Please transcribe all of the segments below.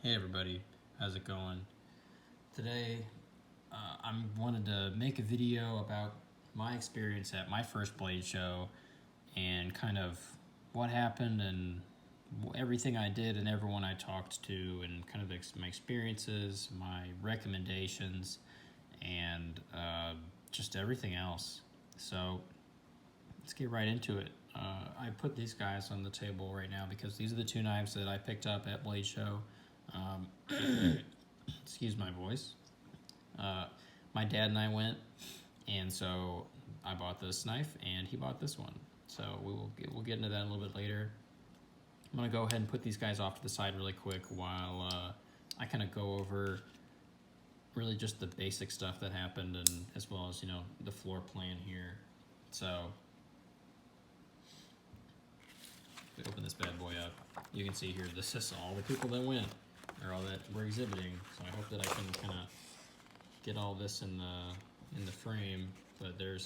Hey everybody, how's it going? Today, I wanted to make a video about my experience at my first Blade show and kind of what happened and everything I did and everyone I talked to and kind of my experiences, my recommendations, and just everything else. So let's get right into it. I put these guys on the table right now because these are the two knives that I picked up at Blade Show. Excuse my voice. My dad and I went, and so I bought this knife, and he bought this one. So we'll get into that a little bit later. I'm gonna go ahead and put these guys off to the side really quick while I kind of go over really just the basic stuff that happened, and as well as the floor plan here. So if we open this bad boy up, you can see here this is all the people that went. Or all that we're exhibiting, so I hope that I can kind of get all this in the frame. But there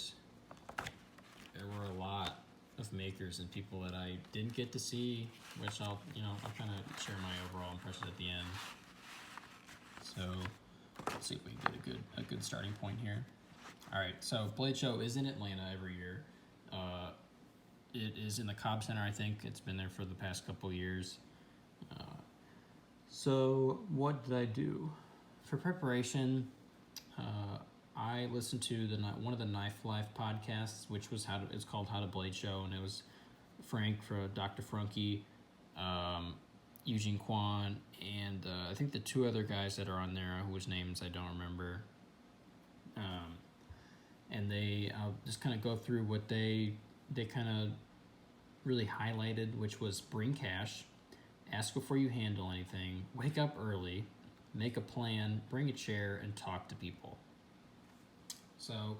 were a lot of makers and people that I didn't get to see, which I'll kind of share my overall impressions at the end. So let's see if we can get a good starting point here. All right, so Blade Show is in Atlanta every year. It is in the Cobb Center, I think. It's been there for the past couple years. So what did I do? For preparation, I listened to one of the Knife Life podcasts, which was it's called How to Blade Show, and it was Frank for Dr. Frunke, Eugene Kwan, and I think the two other guys that are on there whose names I don't remember. And I'll just kind of go through what they kind of really highlighted, which was bring cash. Ask before you handle anything, wake up early, make a plan, bring a chair, and talk to people. So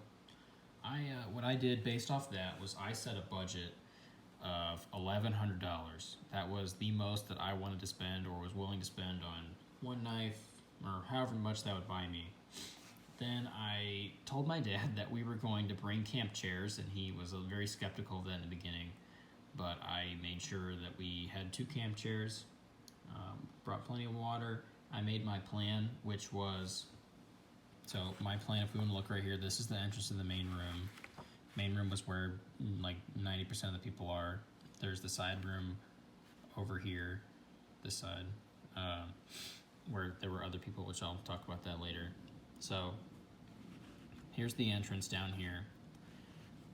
what I did based off that was I set a budget of $1,100. That was the most that I wanted to spend or was willing to spend on one knife or however much that would buy me. Then I told my dad that we were going to bring camp chairs, and he was very skeptical of that in the beginning. But I made sure that we had 2 camp chairs, brought plenty of water. I made my plan, which was, so my plan, if we want to look right here, this is the entrance to the main room. Main room was where like 90% of the people are. There's the side room over here, this side, where there were other people, which I'll talk about that later. So here's the entrance down here.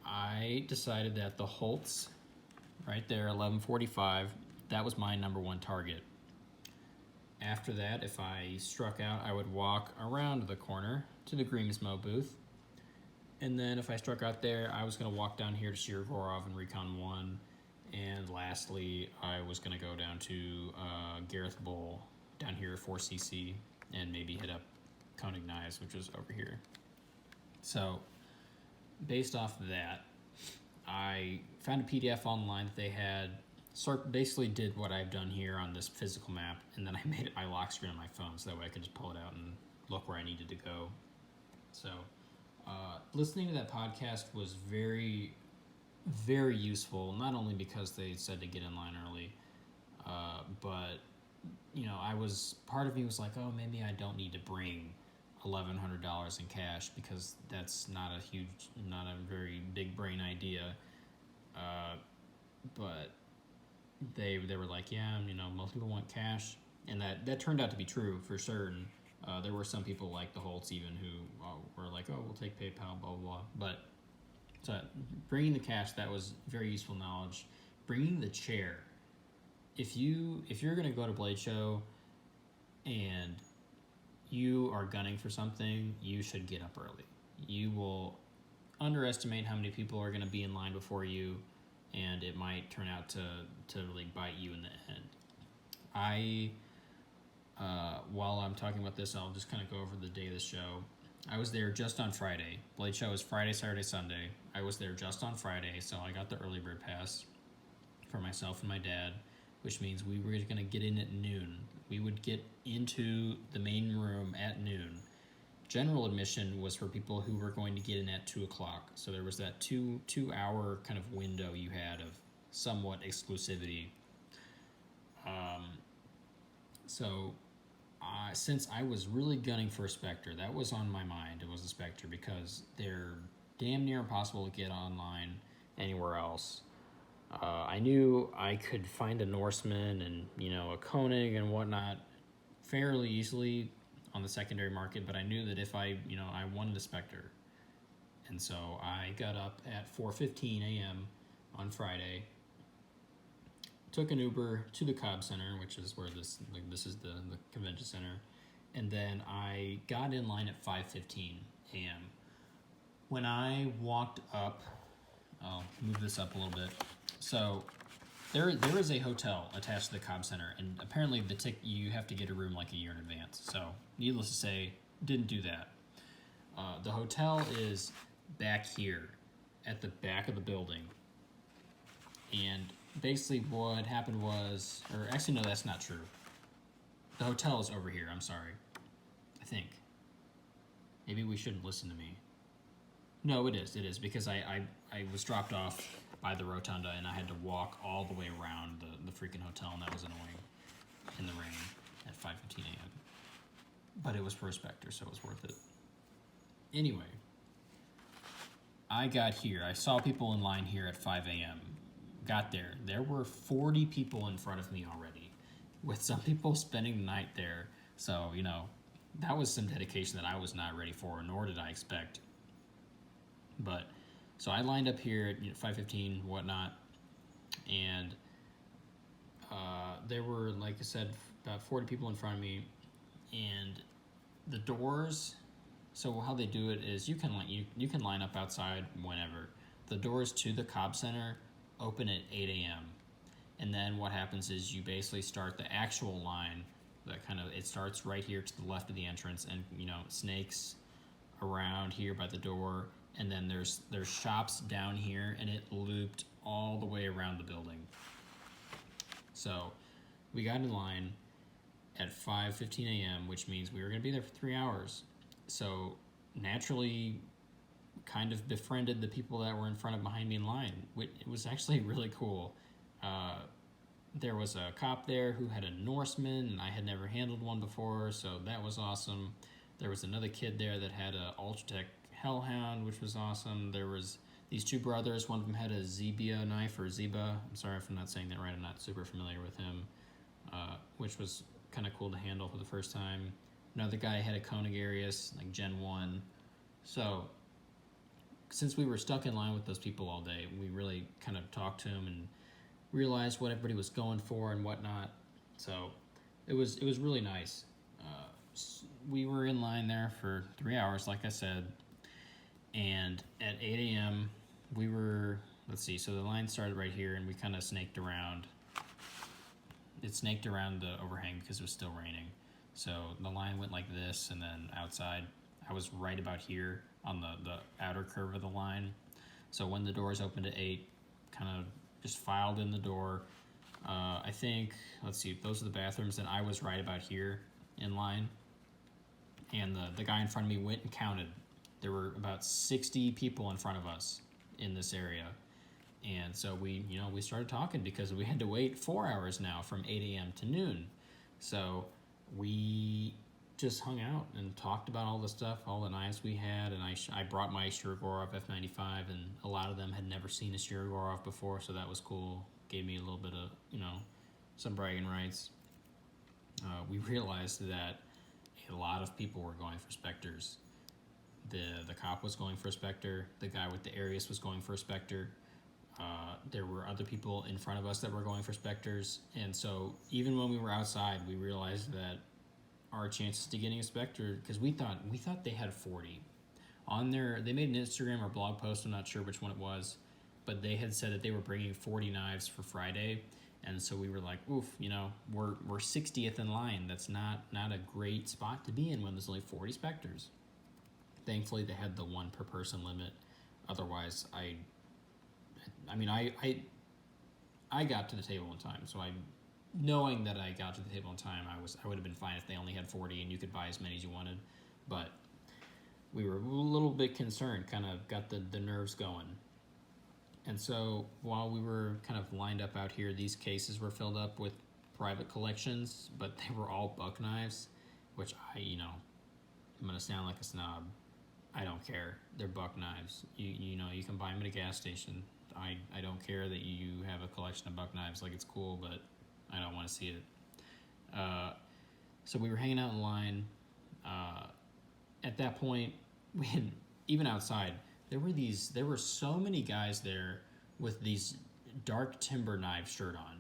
I decided that the Holts, right there, 1145, that was my number one target. After that, if I struck out, I would walk around the corner to the Grimsmo booth. And then if I struck out there, I was going to walk down here to Shirogorov and Recon 1. And lastly, I was going to go down to Gareth Bull down here at 4cc and maybe hit up Koenig knives, which is over here. So based off of that, I found a PDF online that they had, basically did what I've done here on this physical map, and then I made it my lock screen on my phone so that way I could just pull it out and look where I needed to go. So listening to that podcast was very, very useful, not only because they said to get in line early, but part of me was like, oh, maybe I don't need to bring $1,100 in cash because that's not a very big brain idea. But they were like, yeah, most people want cash, and that turned out to be true for certain. There were some people like the Holts even who were like, oh, we'll take PayPal, blah, blah, blah. But so bringing the cash, that was very useful knowledge. Bringing the chair. If you're going to go to Blade Show and you are gunning for something, you should get up early. You will underestimate how many people are going to be in line before you, and it might turn out to really bite you in the end. While I'm talking about this, I'll just kind of go over the day of the show. I was there just on Friday. Blade Show is Friday, Saturday, Sunday. I was there just on Friday, so I got the early bird pass for myself and my dad, which means we were going to get in at noon. We would get into the main room at noon. General admission was for people who were going to get in at 2 o'clock. So there was that two hour kind of window you had of somewhat exclusivity. So since I was really gunning for a Spectre, that was on my mind. It was a Spectre because they're damn near impossible to get online anywhere else. I knew I could find a Norseman and a Koenig and whatnot fairly easily on the secondary market, but I knew that if I wanted a Spectre, and so I got up at 4:15 a.m. on Friday, took an Uber to the Cobb Center, which is where this is the convention center, and then I got in line at 5:15 a.m. When I walked up, I'll move this up a little bit. So there is a hotel attached to the Cobb Center, and apparently you have to get a room like a year in advance. So needless to say, didn't do that. The hotel is back here at the back of the building, and basically what happened was, or actually no, that's not true. The hotel is over here. I'm sorry. I think. Maybe we shouldn't listen to me. No, it is because I was dropped off by the rotunda and I had to walk all the way around the freaking hotel, and that was annoying in the rain at 5:15 a.m. But it was for a Spectre, so it was worth it. Anyway, I got here. I saw people in line here at 5 a.m. Got there. There were 40 people in front of me already, with some people spending the night there. So, that was some dedication that I was not ready for, nor did I expect. But, so I lined up here at 5:15, whatnot, and there were, like I said, about 40 people in front of me, and the doors, so how they do it is you can line up outside whenever. The doors to the Cobb Center open at 8 a.m. And then what happens is you basically start the actual line it starts right here to the left of the entrance, and snakes around here by the door, and then there's shops down here, and it looped all the way around the building. So we got in line at 5:15 a.m., which means we were going to be there for 3 hours. So naturally kind of befriended the people that were in front of behind me in line. It was actually really cool. There was a cop there who had a Norseman, and I had never handled one before, so that was awesome. There was another kid there that had a Ultratech Hellhound, which was awesome. There was these two brothers. One of them had a Zebia knife, or Zeba. I'm sorry if I'm not saying that right. I'm not super familiar with him, which was kind of cool to handle for the first time. Another guy had a Koenig Arius, like Gen 1. So since we were stuck in line with those people all day, we really kind of talked to them and realized what everybody was going for and whatnot. So it was really nice. We were in line there for 3 hours, like I said, and at 8 a.m. we were, so the line started right here, and we kind of snaked around. It snaked around the overhang because it was still raining. So the line went like this, and then outside, I was right about here on the outer curve of the line. So when the doors opened at 8, kind of just filed in the door. I think, those are the bathrooms, and I was right about here in line. And the guy in front of me went and counted. There were about 60 people in front of us in this area. And so we started talking because we had to wait 4 hours now from 8 a.m. to noon. So we just hung out and talked about all the stuff, all the knives we had, and I brought my Shirogorov F95, and a lot of them had never seen a Shirogorov before, so that was cool. Gave me a little bit of, some bragging rights. We realized that a lot of people were going for Spectres. The cop was going for a Spectre. The guy with the Arius was going for a Spectre. There were other people in front of us that were going for Spectres, and so even when we were outside, we realized that our chances to getting a Spectre, because we thought they had 40 on there. They made an Instagram or blog post, I'm not sure which one it was, but they had said that they were bringing 40 knives for Friday, and so we were like, oof, we're 60th in line. That's not a great spot to be in when there's only 40 Spectres. Thankfully, they had the one per person limit. Otherwise, I got to the table in time, so knowing that I got to the table in time, I would have been fine if they only had 40 and you could buy as many as you wanted. But we were a little bit concerned, kind of got the nerves going. And so while we were kind of lined up out here, these cases were filled up with private collections, but they were all buck knives. which I'm gonna sound like a snob. I don't care. They're buck knives. You can buy them at a gas station. I don't care that you have a collection of buck knives. Like, it's cool, but I don't want to see it. So we were hanging out in line. At that point, we had, even outside, there were so many guys there with these dark timber knife shirt on.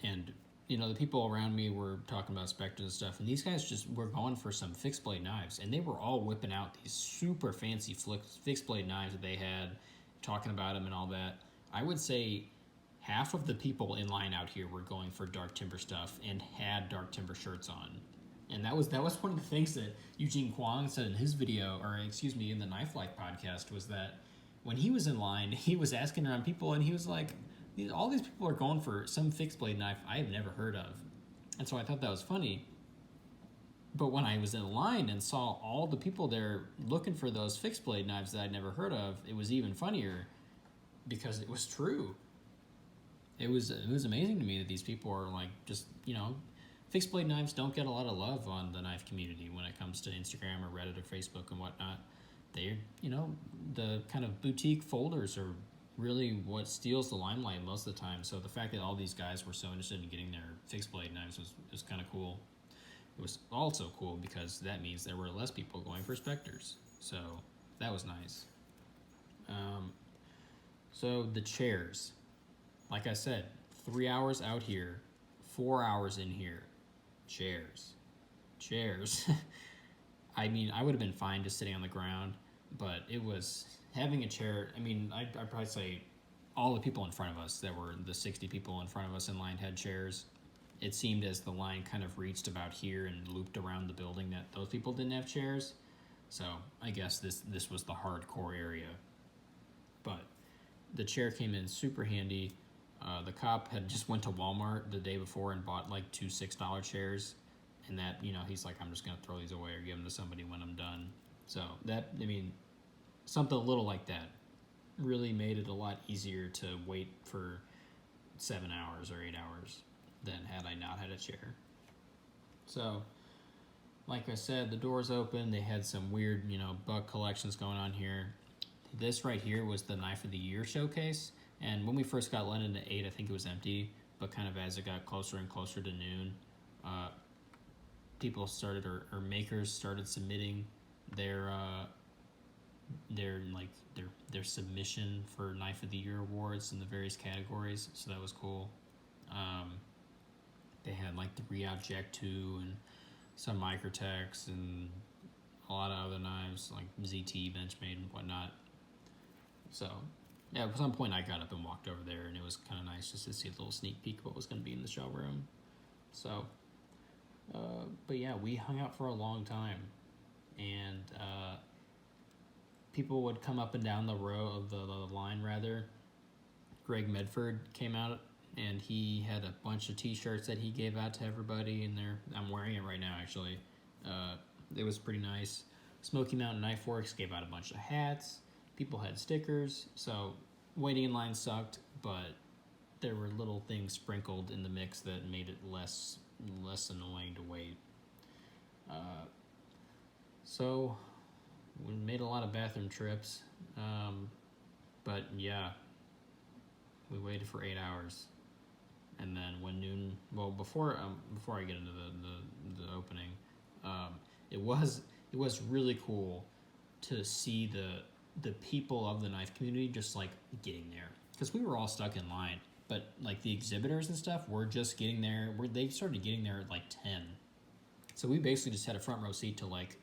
And, the people around me were talking about Spectres and stuff, and these guys just were going for some fixed blade knives, and they were all whipping out these super fancy fixed blade knives that they had, talking about them and all that. I would say half of the people in line out here were going for dark timber stuff and had dark timber shirts on. And that was one of the things that Eugene Kwong said in his video, or excuse me, in the Knife Life podcast, was that when he was in line, he was asking around people, and he was like, all these people are going for some fixed blade knife I have never heard of. And so I thought that was funny. But when I was in line and saw all the people there looking for those fixed blade knives that I'd never heard of, it was even funnier because it was true. It was amazing to me that these people are like, just, fixed blade knives don't get a lot of love on the knife community when it comes to Instagram or Reddit or Facebook and whatnot. They're, the kind of boutique folders are really what steals the limelight most of the time. So the fact that all these guys were so interested in getting their fixed blade knives was kind of cool. It was also cool because that means there were less people going for Spectres. So that was nice. So the chairs. Like I said, 3 hours out here, 4 hours in here. Chairs. I mean, I would have been fine just sitting on the ground, but it was having a chair. I mean, I'd probably say all the people in front of us, that were the 60 people in front of us in line, had chairs. It seemed as the line kind of reached about here and looped around the building that those people didn't have chairs. So I guess this was the hardcore area. But the chair came in super handy. The cop had just went to Walmart the day before and bought like 2 $6 chairs. And that, he's like, I'm just going to throw these away or give them to somebody when I'm done. So something a little like that really made it a lot easier to wait for 7 hours or 8 hours than had I not had a chair. So, like I said, the doors open. They had some weird, bug collections going on here. This right here was the Knife of the Year showcase. And when we first got let into 8, I think it was empty. But kind of as it got closer and closer to noon, people started, or makers started submitting their submission for Knife of the Year awards in the various categories. So that was cool. They had like the Reobject 2 and some Microtechs and a lot of other knives like ZT, Benchmade, and whatnot. So, yeah, at some point I got up and walked over there, and it was kind of nice just to see a little sneak peek of what was going to be in the showroom. So, but yeah, we hung out for a long time, and people would come up and down the row of the line, rather. Greg Medford came out, and he had a bunch of t-shirts that he gave out to everybody, and I'm wearing it right now, actually. It was pretty nice. Smoky Mountain Knife Works gave out a bunch of hats. People had stickers, so waiting in line sucked, but there were little things sprinkled in the mix that made it less annoying to wait. So we made a lot of bathroom trips, but yeah, we waited for 8 hours, and then when noon, before I get into the opening, it was really cool to see the people of the knife community just like getting there, because we were all stuck in line, but like the exhibitors and stuff were just getting there. They started getting there at like 10, so we basically just had a front row seat to like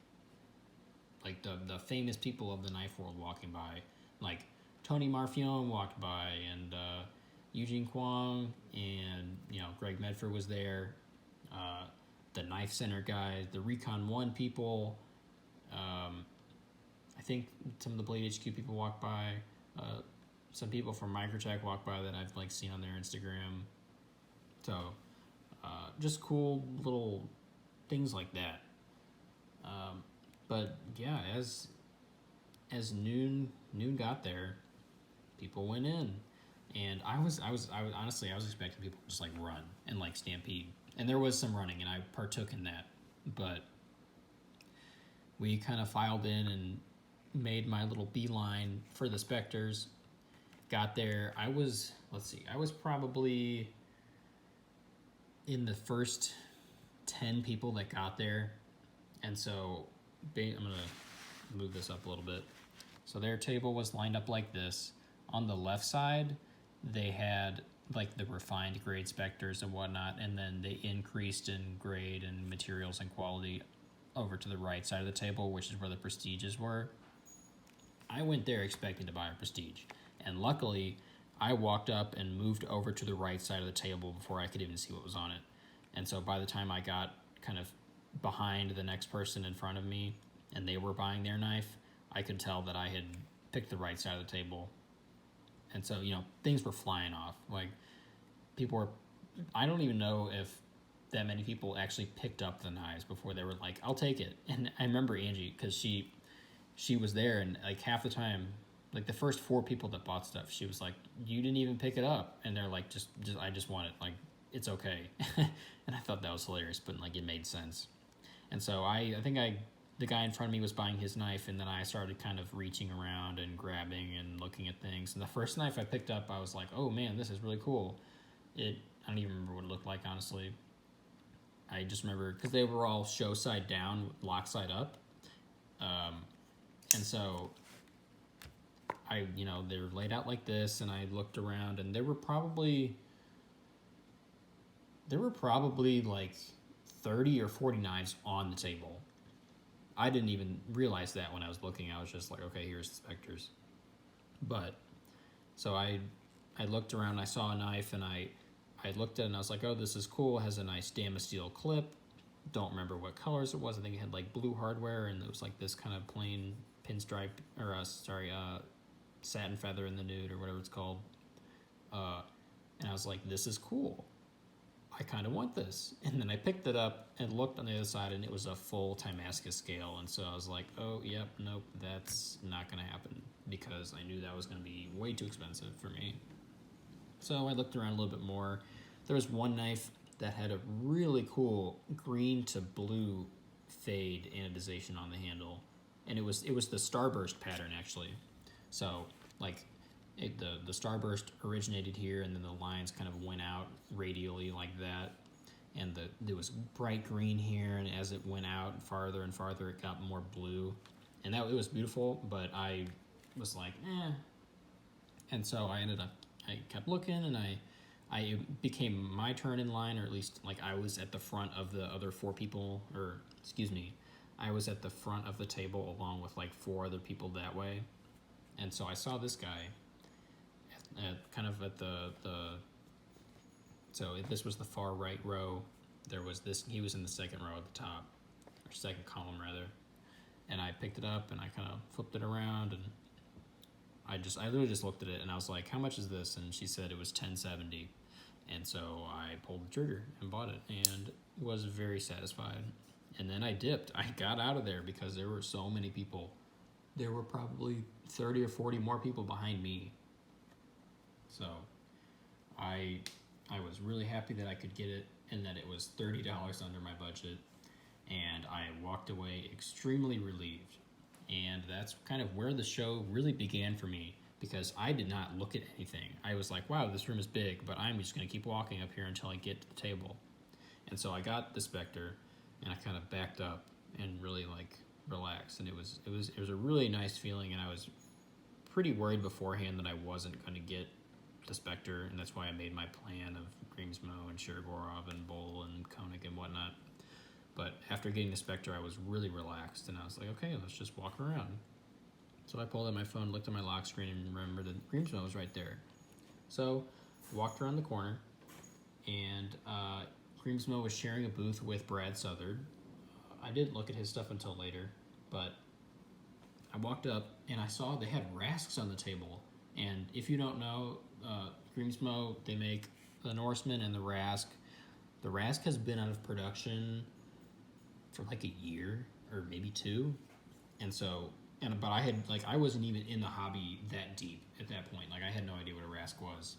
the famous people of the knife world walking by. Like Tony Marfione walked by, and Eugene Kwong, and Greg Medford was there, the Knife Center guys, the Recon 1 people, I think some of the Blade HQ people walked by, some people from Microtech walked by that I've like seen on their Instagram. So just cool little things like that. But yeah, as noon got there, people went in, and I was honestly, I was expecting people to just like run and like stampede, and there was some running, and I partook in that. But we kind of filed in and made my little beeline for the Spectres. Got there. I was probably in the first 10 people that got there. And so I'm going to move this up a little bit. So their table was lined up like this. On the left side, they had like the refined grade Spectres and whatnot, and then they increased in grade and materials and quality over to the right side of the table, which is where the Prestiges were. I went there expecting to buy a Prestige, and luckily I walked up and moved over to the right side of the table before I could even see what was on it. And so by the time I got kind of behind the next person in front of me and they were buying their knife, I could tell that I had picked the right side of the table. And so, things were flying off. Like, people were, I don't even know if that many people actually picked up the knives before they were like, I'll take it. And I remember Angie, because she was there, and like half the time, like the first 4 people that bought stuff, she was like, you didn't even pick it up. And they're like, just I just want it. Like, it's okay. And I thought that was hilarious, but like it made sense. And so I think the guy in front of me was buying his knife, and then I started kind of reaching around and grabbing and looking at things. And the first knife I picked up, I was like, oh man, this is really cool. I don't even remember what it looked like, honestly. I just remember, because they were all show side down, lock side up. And so they were laid out like this, and I looked around, and there were probably like 30 or 40 knives on the table. I didn't even realize that when I was looking. I was just like, okay, here's the Spectres. But so I looked around, I saw a knife, and I looked at it, and I was like, oh, this is cool. It has a nice Damasteel clip. Don't remember what colors it was. I think it had like blue hardware, and it was like this kind of plain pinstripe, or satin feather in the nude, or whatever it's called. And I was like, this is cool. I kind of want this. And then I picked it up and looked on the other side, and it was a full Timascus scale. And so I was like, oh, yep, nope, that's not going to happen, because I knew that was going to be way too expensive for me. So I looked around a little bit more. There was one knife that had a really cool green to blue fade anodization on the handle. And it was the Starburst pattern, actually. So, like, the Starburst originated here, and then the lines kind of went out radially like that. And there was bright green here, and as it went out farther and farther, it got more blue. And it was beautiful, but I was like, eh. And so I kept looking, and it became my turn in line, or at least like I was at the front of the other 4 people, I was at the front of the table along with like 4 other people that way. And so I saw this guy so if this was the far right row, there was this, he was in the second row at the top, or second column rather. And I picked it up, and I kind of flipped it around, and I literally just looked at it, and I was like, how much is this? And she said it was $10.70. And so I pulled the trigger and bought it, and was very satisfied. And then I dipped. I got out of there because there were so many people. There were probably 30 or 40 more people behind me. So I was really happy that I could get it, and that it was $30 under my budget. And I walked away extremely relieved. And that's kind of where the show really began for me, because I did not look at anything. I was like, wow, this room is big, but I'm just going to keep walking up here until I get to the table. And so I got the Spectre, and I kind of backed up and really like relaxed. And it was a really nice feeling, and I was pretty worried beforehand that I wasn't going to get the Spectre, and that's why I made my plan of Grimsmo and Shirogorov and Bull and Koenig and whatnot. But after getting the Spectre, I was really relaxed, and I was like, okay, let's just walk around. So I pulled out my phone, looked at my lock screen, and remembered that Grimsmo was right there. So walked around the corner, and Grimsmo was sharing a booth with Brad Southard. I didn't look at his stuff until later, but I walked up, and I saw they had Rasks on the table. And if you don't know, Grimsmo, they make the Norseman and the Rask. The Rask has been out of production for like a year or maybe 2. And so, but I wasn't even in the hobby that deep at that point. Like, I had no idea what a Rask was.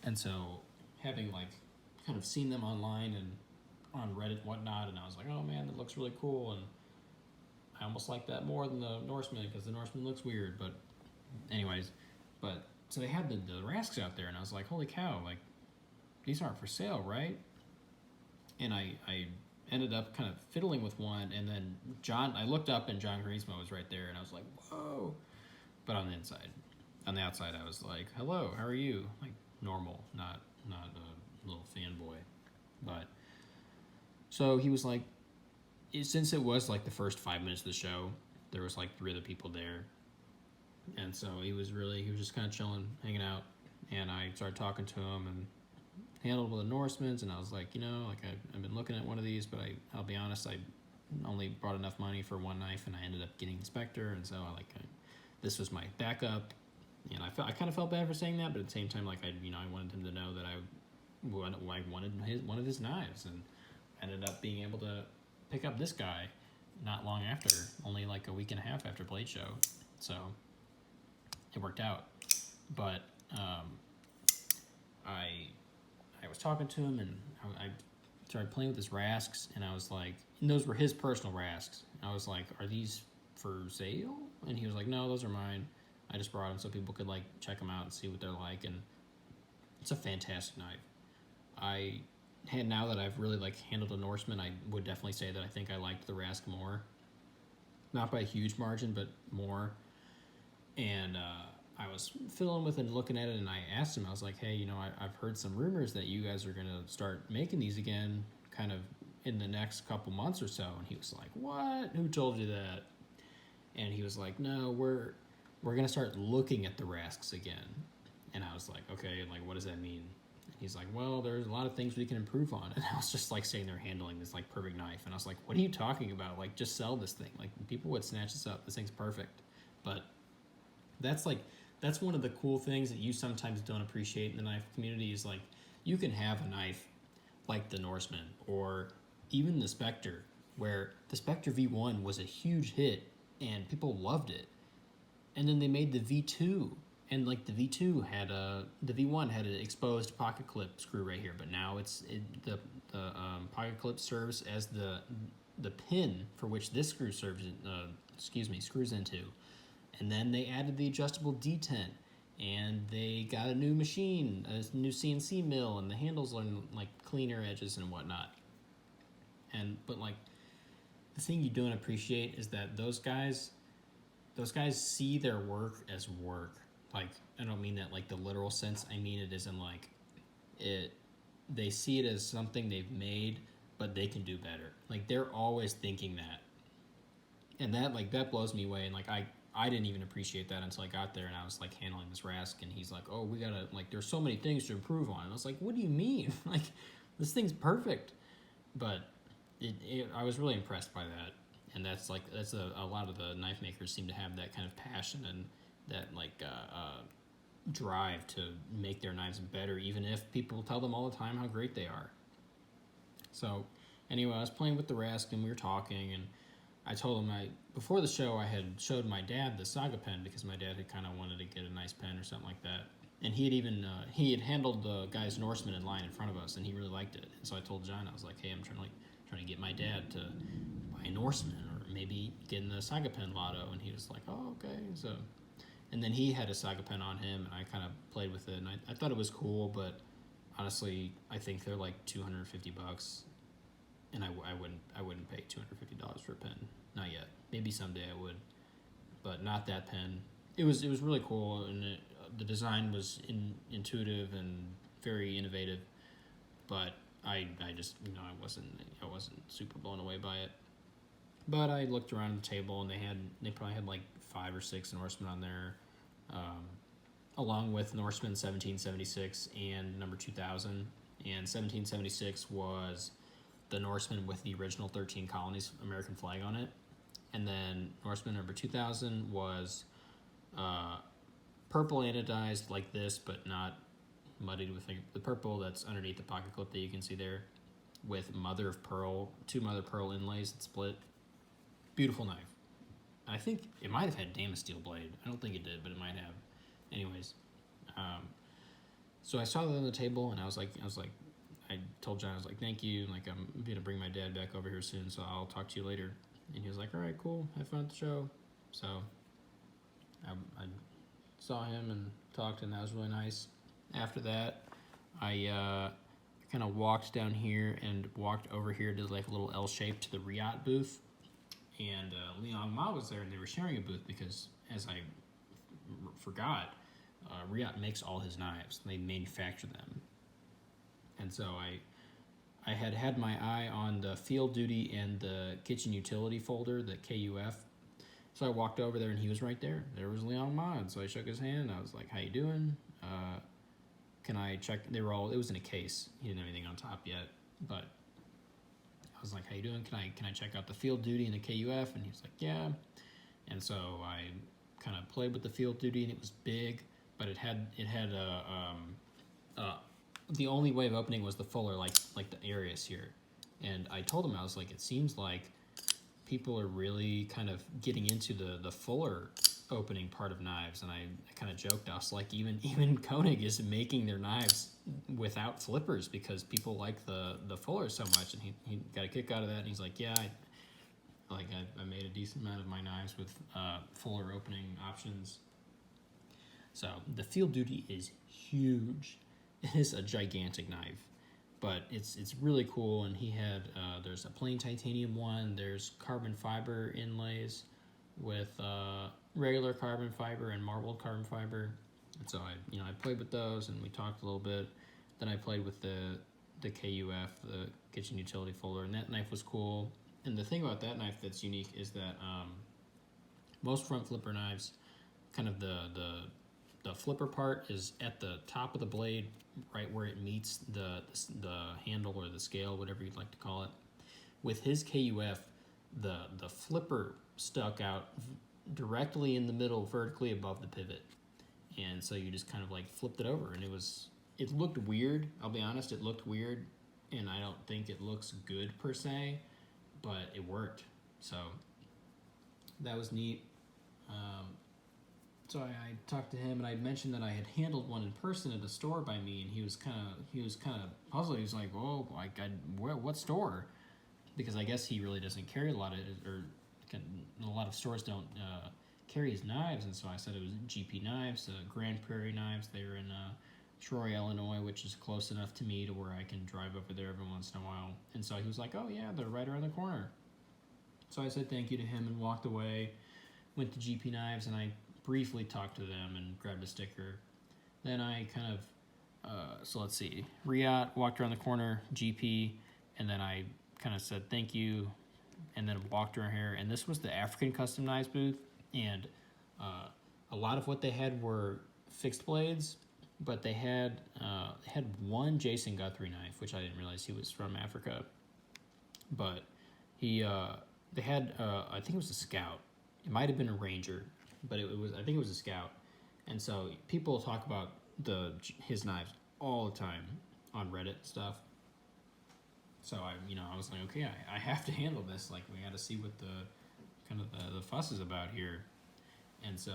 And so having like kind of seen them online and on Reddit and whatnot, and I was like, oh man, that looks really cool, and I almost like that more than the Norseman because the Norseman looks weird. But anyways, so they had the Rasks out there, and I was like, holy cow, like these aren't for sale, right? And I ended up kind of fiddling with one, and then I looked up and John Grimsmo was right there, and I was like, whoa. But on the outside, I was like, hello, how are you? Like normal, not a little fanboy. But so he was like, since it was like the first 5 minutes of the show, there was like 3 other people there, and so he was just kind of chilling, hanging out, and I started talking to him and handled with the Norsemans, and I was like, like I've been looking at one of these, but I'll be honest, I only brought enough money for one knife, and I ended up getting Spectre, and so this was my backup, and I kind of felt bad for saying that, but at the same time, like I wanted him to know that I wanted one of his knives, and ended up being able to pick up this guy not long after, only like a week and a half after Blade Show, so it worked out. But I was talking to him, and I started playing with his Rasks, and I was like, and those were his personal Rasks. I was like, are these for sale? And he was like, no, those are mine. I just brought them so people could like check them out and see what they're like, and it's a fantastic knife. Now that I've really like handled a Norseman, I would definitely say that I think I liked the Rask more. Not by a huge margin, but more. And I was fiddling with it and looking at it, and I asked him, I was like, hey, I've heard some rumors that you guys are going to start making these again kind of in the next couple months or so. And he was like, what? Who told you that? And he was like, no, we're going to start looking at the Rasks again. And I was like, okay, like, what does that mean? And he's like, well, there's a lot of things we can improve on. And I was just like sitting there handling this like perfect knife. And I was like, what are you talking about? Like, just sell this thing. Like, people would snatch this up. This thing's perfect. But that's one of the cool things that you sometimes don't appreciate in the knife community is like, you can have a knife like the Norseman or even the Spectre, where the Spectre V1 was a huge hit and people loved it. And then they made the V2, and like the V1 had an exposed pocket clip screw right here, but now the pocket clip serves as the pin for which this screw screws into. And then they added the adjustable detent, and they got a new machine, a new CNC mill, and the handles are like cleaner edges and whatnot. But like the thing you don't appreciate is that those guys see their work as work. Like, I don't mean that like the literal sense. I mean it as in like they see it as something they've made, but they can do better. Like, they're always thinking that, and that blows me away. And like I didn't even appreciate that until I got there, and I was like handling this Rask, and he's like, oh, we gotta, like, there's so many things to improve on. And I was like, what do you mean? Like, this thing's perfect. But I was really impressed by that. And that's a lot of the knife makers seem to have that kind of passion and that like drive to make their knives better, even if people tell them all the time how great they are. So anyway, I was playing with the Rask, and we were talking, and I told him before the show I had showed my dad the Saga pen because my dad had kind of wanted to get a nice pen or something like that. And he had even handled the guy's Norseman in line in front of us, and he really liked it. And so I told John, I was like, hey, I'm trying to get my dad to buy a Norseman or maybe get in the Saga pen lotto. And he was like, oh, okay. So, and then he had a Saga pen on him, and I kind of played with it, and I thought it was cool, but honestly, I think they're like $250, and I wouldn't pay $250 for a pen. Not yet. Maybe someday I would, but not that pen. It was really cool, and the design was intuitive and very innovative, but I just I wasn't super blown away by it. But I looked around the table, and they probably had like 5 or 6 Norsemen on there, along with Norseman 1776 and number 2000. And 1776 was the Norseman with the original 13 colonies American flag on it. And then Norseman number 2000 was purple anodized like this, but not muddied with the purple that's underneath the pocket clip that you can see there, with mother of pearl, 2 mother pearl inlays that split. Beautiful knife. I think it might have had Damas steel blade. I don't think it did, but it might have. Anyways, so I saw that on the table, and I was like, I told John, I was like, thank you. Like, I'm going to bring my dad back over here soon, so I'll talk to you later. And he was like, all right, cool. Have fun at the show. So I saw him and talked, and that was really nice. After that, I kind of walked down here and walked over here to like a little L shape to the Riot booth. And Liong Mah was there, and they were sharing a booth because, as I forgot, Riot makes all his knives. They manufacture them. And so I had my eye on the field duty and the kitchen utility folder, the KUF. So I walked over there, and he was right there. There was Liong Mah, and so I shook his hand. I was like, how you doing? Can I check? It was in a case. He didn't have anything on top yet, but I was like, how you doing? Can I check out the field duty and the KUF? And he was like, yeah. And so I kind of played with the field duty, and it was big, but it had the only way of opening was the fuller, like the Arius here. And I told him, I was like, it seems like people are really kind of getting into the fuller opening part of knives. And I kind of joked, I was like, even Koenig is making their knives without flippers because people like the fuller so much. And he got a kick out of that, and he's like, yeah, I made a decent amount of my knives with fuller opening options. So the field duty is huge. It is a gigantic knife, but it's really cool. And he had there's a plain titanium one. There's carbon fiber inlays with regular carbon fiber and marbled carbon fiber. And so I played with those, and we talked a little bit. Then I played with the KUF, the kitchen utility folder, and that knife was cool. And the thing about that knife that's unique is that most front flipper knives, kind of the flipper part is at the top of the blade, right where it meets the handle or the scale, whatever you'd like to call it. With his KUF, the flipper stuck out directly in the middle, vertically above the pivot, and so you just kind of like flipped it over, and it looked weird. I'll be honest, it looked weird, and I don't think it looks good per se, but it worked. So that was neat. So I talked to him, and I mentioned that I had handled one in person at a store by me, and he was kind of puzzled. He was like, "Oh, what store?" Because I guess he really doesn't carry a lot of stores don't carry his knives, and so I said it was GP Knives, Grand Prairie Knives. They're in Troy, Illinois, which is close enough to me to where I can drive over there every once in a while. And so he was like, "Oh yeah, they're right around the corner." So I said thank you to him and walked away. Went to GP Knives, and I briefly talked to them and grabbed a sticker. Then I kind of, so let's see, Riot, walked around the corner, GP, and then I kind of said thank you, and then walked around here. And this was the African Custom Knives booth, and a lot of what they had were fixed blades, but they had one Jason Guthrie knife, which I didn't realize he was from Africa. But they had, I think it was a Scout. It might have been a Ranger, but I think it was a Scout. And so people talk about his knives all the time on Reddit stuff. So I was like, okay, I have to handle this. Like, we got to see what the fuss is about here. And so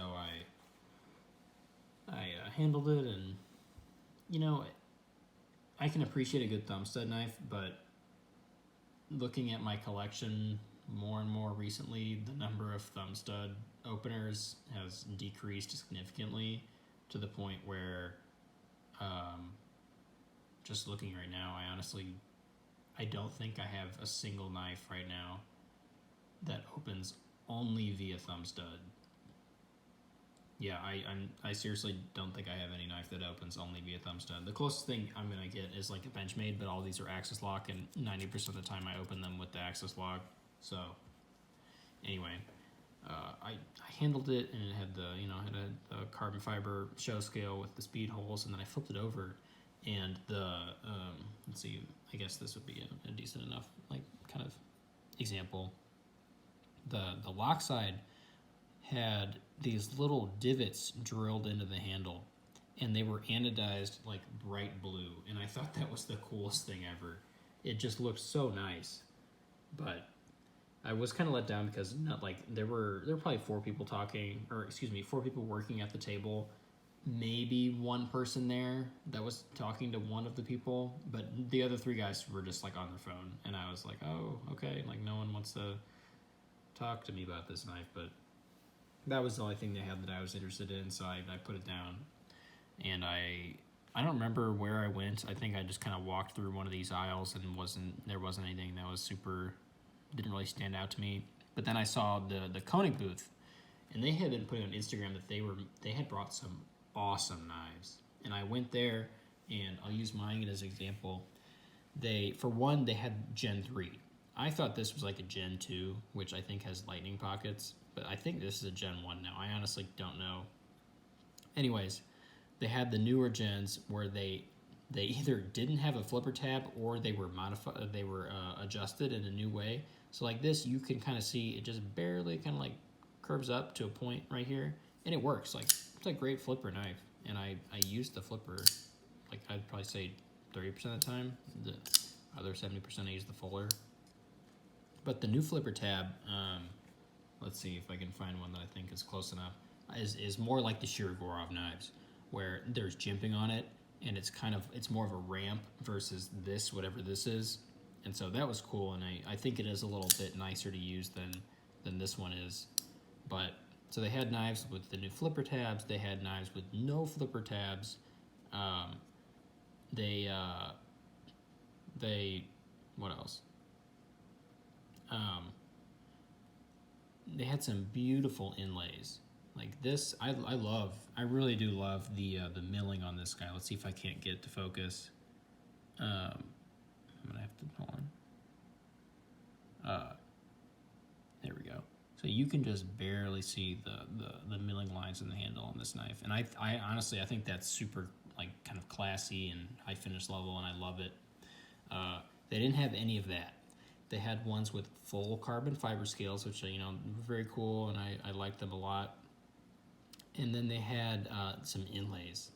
I handled it, and I can appreciate a good thumb stud knife, but looking at my collection more and more recently, the number of thumb stud openers has decreased significantly to the point where just looking right now, I don't think I have a single knife right now that opens only via thumb stud. Yeah, I seriously don't think I have any knife that opens only via thumb stud. The closest thing I'm gonna get is like a Benchmade, but all these are axis lock, and 90% of the time I open them with the axis lock. So anyway, I handled it, and it had the carbon fiber show scale with the speed holes, and then I flipped it over, and let's see, I guess this would be a decent enough kind of example. The lock side had these little divots drilled into the handle, and they were anodized like bright blue, and I thought that was the coolest thing ever. It just looked so nice, but I was kind of let down because there were probably four people working at the table, maybe one person there that was talking to one of the people, but the other three guys were just like on their phone, and I was like, oh, okay, like no one wants to talk to me about this knife, but that was the only thing they had that I was interested in, so I put it down. And I don't remember where I went. I think I just kind of walked through one of these aisles and there wasn't anything that was super, didn't really stand out to me. But then I saw the Koenig booth, and they had been putting on Instagram that they had brought some awesome knives. And I went there, and I'll use mine as an example. For one, they had Gen 3. I thought this was like a Gen 2, which I think has lightning pockets, but I think this is a Gen 1 now. I honestly don't know. Anyways, they had the newer gens where they either didn't have a flipper tab or they were modified, they were adjusted in a new way. So like this, you can kind of see it just barely kind of like curves up to a point right here, and it works. Like it's a great flipper knife, and I used the flipper, like I'd probably say 30% of the time. The other 70% I use the fuller. But the new flipper tab, let's see if I can find one that I think is close enough, is more like the Shirogorov knives, where there's jimping on it, and it's more of a ramp versus this, whatever this is. And so that was cool, and I think it is a little bit nicer to use than this one is. But so they had knives with the new flipper tabs, they had knives with no flipper tabs. They what else? They had some beautiful inlays. Like this, I really do love the milling on this guy. Let's see if I can't get it to focus. I'm gonna have to hold on. There we go. So you can just barely see the milling lines in the handle on this knife, and I honestly I think that's super like kind of classy and high finish level, and I love it. They didn't have any of that. They had ones with full carbon fiber scales, which were very cool, and I liked them a lot. And then they had some inlays,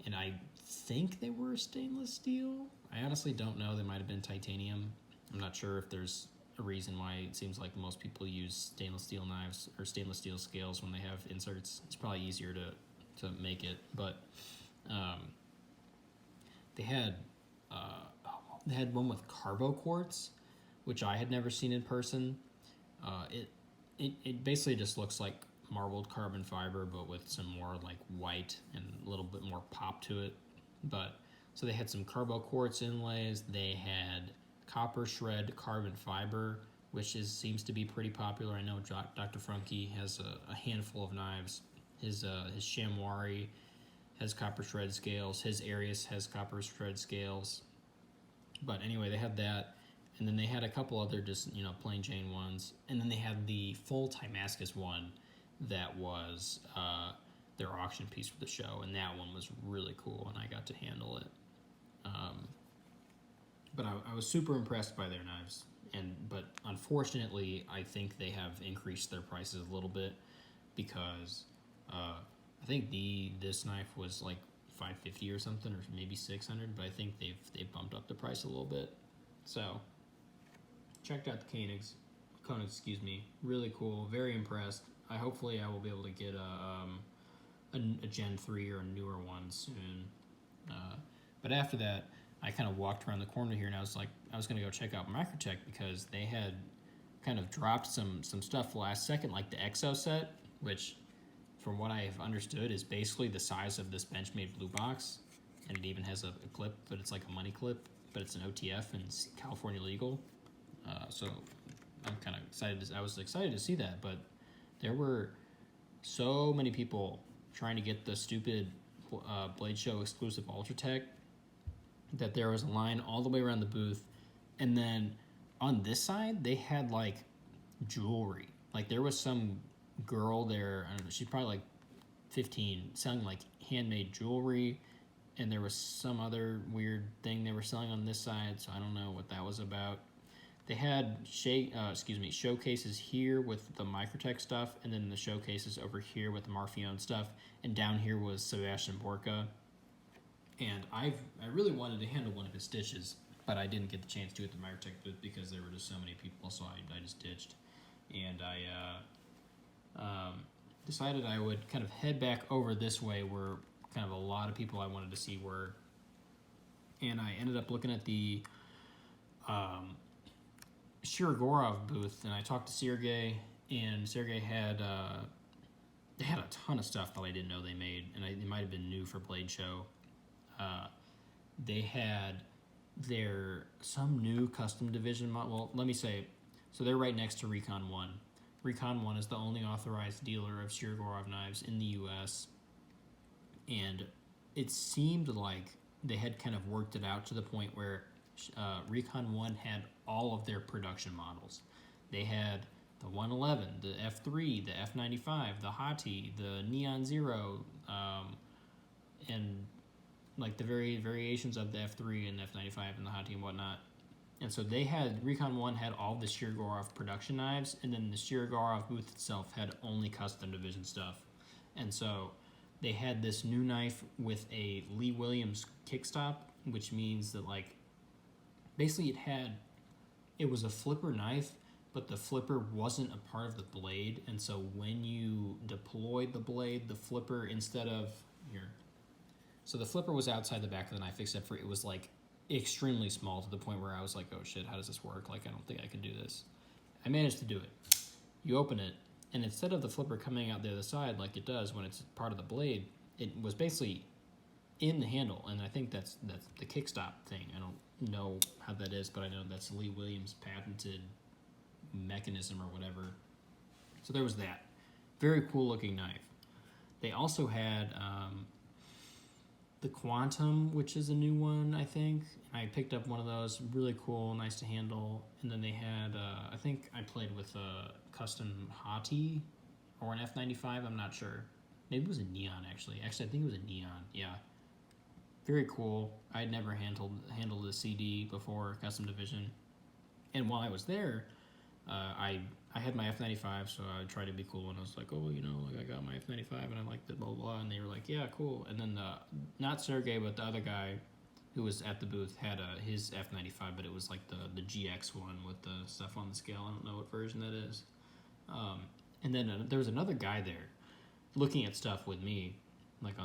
and I think they were stainless steel. I honestly don't know. They might have been titanium. I'm not sure if there's a reason why it seems like most people use stainless steel knives or stainless steel scales when they have inserts. It's probably easier to make it, but they had one with carbo quartz, which I had never seen in person. It basically just looks like marbled carbon fiber, but with some more like white and a little bit more pop to it. But so they had some carbo quartz inlays. They had copper shred carbon fiber, which seems to be pretty popular. I know Dr. Franke has a handful of knives. His Shamwari has copper shred scales. His Arius has copper shred scales. But anyway, they had that. And then they had a couple other just, plain Jane ones. And then they had the full Timascus one that was their auction piece for the show. And that one was really cool, and I got to handle it. But I was super impressed by their knives. But unfortunately, I think they have increased their prices a little bit because I think this knife was like $550 or something, or maybe $600. But I think they've bumped up the price a little bit. So checked out the Koenigs, really cool, very impressed. Hopefully I will be able to get a Gen 3 or a newer one soon. But after that, I kind of walked around the corner here, and I was going to go check out Microtech because they had kind of dropped some stuff last second, like the Exo set, which from what I have understood is basically the size of this Benchmade blue box, and it even has a clip, but it's like a money clip, but it's an OTF and it's California legal. So I'm kind of excited. I was excited to see that, but there were so many people trying to get the stupid Blade Show exclusive Ultratech that there was a line all the way around the booth. And then on this side, they had like jewelry. Like there was some girl there, I don't know, she's probably like 15, selling like handmade jewelry. And there was some other weird thing they were selling on this side, so I don't know what that was about. They had showcases here with the Microtech stuff, and then the showcases over here with the Marfione stuff, and down here was Sebastian Borka. And I really wanted to handle one of his stitches, but I didn't get the chance to at the Microtech booth because there were just so many people, so I just ditched. And I decided I would kind of head back over this way where kind of a lot of people I wanted to see were. And I ended up looking at the Shirogorov booth, and I talked to Sergey, and Sergey had they had a ton of stuff that I didn't know they made, and it might have been new for Blade Show. They had some new custom division model. Well, let me say, so they're right next to Recon 1. Recon 1 is the only authorized dealer of Shirogorov knives in the U.S., and it seemed like they had kind of worked it out to the point where Recon 1 had all of their production models. They had the 111, the F3, the F95, the Hati, the Neon Zero, and like the variations of the F3 and the F95 and the Hati and whatnot. And so Recon 1 had all the Shirogorov production knives, and then the Shirogorov booth itself had only custom division stuff. And so they had this new knife with a Lee Williams kickstop, which means that, like, basically it was a flipper knife, but the flipper wasn't a part of the blade, and so when you deployed the blade, the flipper, instead of here, so the flipper was outside the back of the knife, except for it was like extremely small to the point where I was like, oh shit, how does this work? Like, I don't think I can do this. I managed to do it. You open it, and instead of the flipper coming out the other side like it does when it's part of the blade, it was basically in the handle, and I think that's the kickstop thing. I don't know how that is, but I know that's Lee Williams' patented mechanism or whatever. So there was that. Very cool looking knife. They also had the Quantum, which is a new one, I think. I picked up one of those. Really cool, nice to handle. And then they had, I think I played with a custom Hati or an F95, I'm not sure. Maybe it was a Neon, actually. Actually, I think it was a Neon, yeah. Very cool. I had never handled a CD before, custom division. And while I was there, I had my F95, so I tried to be cool, and I was like, oh, you know, like, I got my F95, and I liked it, blah, blah, blah, and they were like, yeah, cool. And then not Sergey, but the other guy who was at the booth had his F95, but it was like the GX one with the stuff on the scale. I don't know what version that is. And then there was another guy there looking at stuff with me, like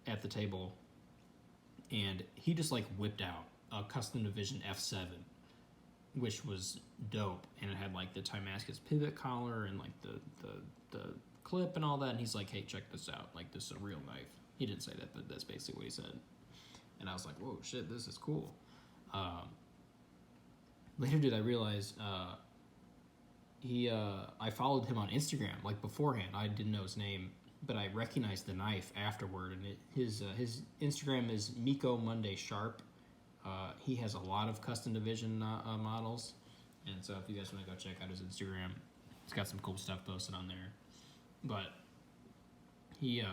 at the table, and he just like whipped out a custom division F7, which was dope, and it had like the Timascus pivot collar and like the clip and all that, and he's like, hey, check this out, like, this is a real knife. He didn't say that, but that's basically what he said. And I was like, whoa, shit, this is cool. Later did I realize I followed him on Instagram, like, beforehand. I didn't know his name, but I recognized the knife afterward, and his Instagram is Miko Monday Sharp. He has a lot of custom division models, and so if you guys want to go check out his Instagram, he's got some cool stuff posted on there. But he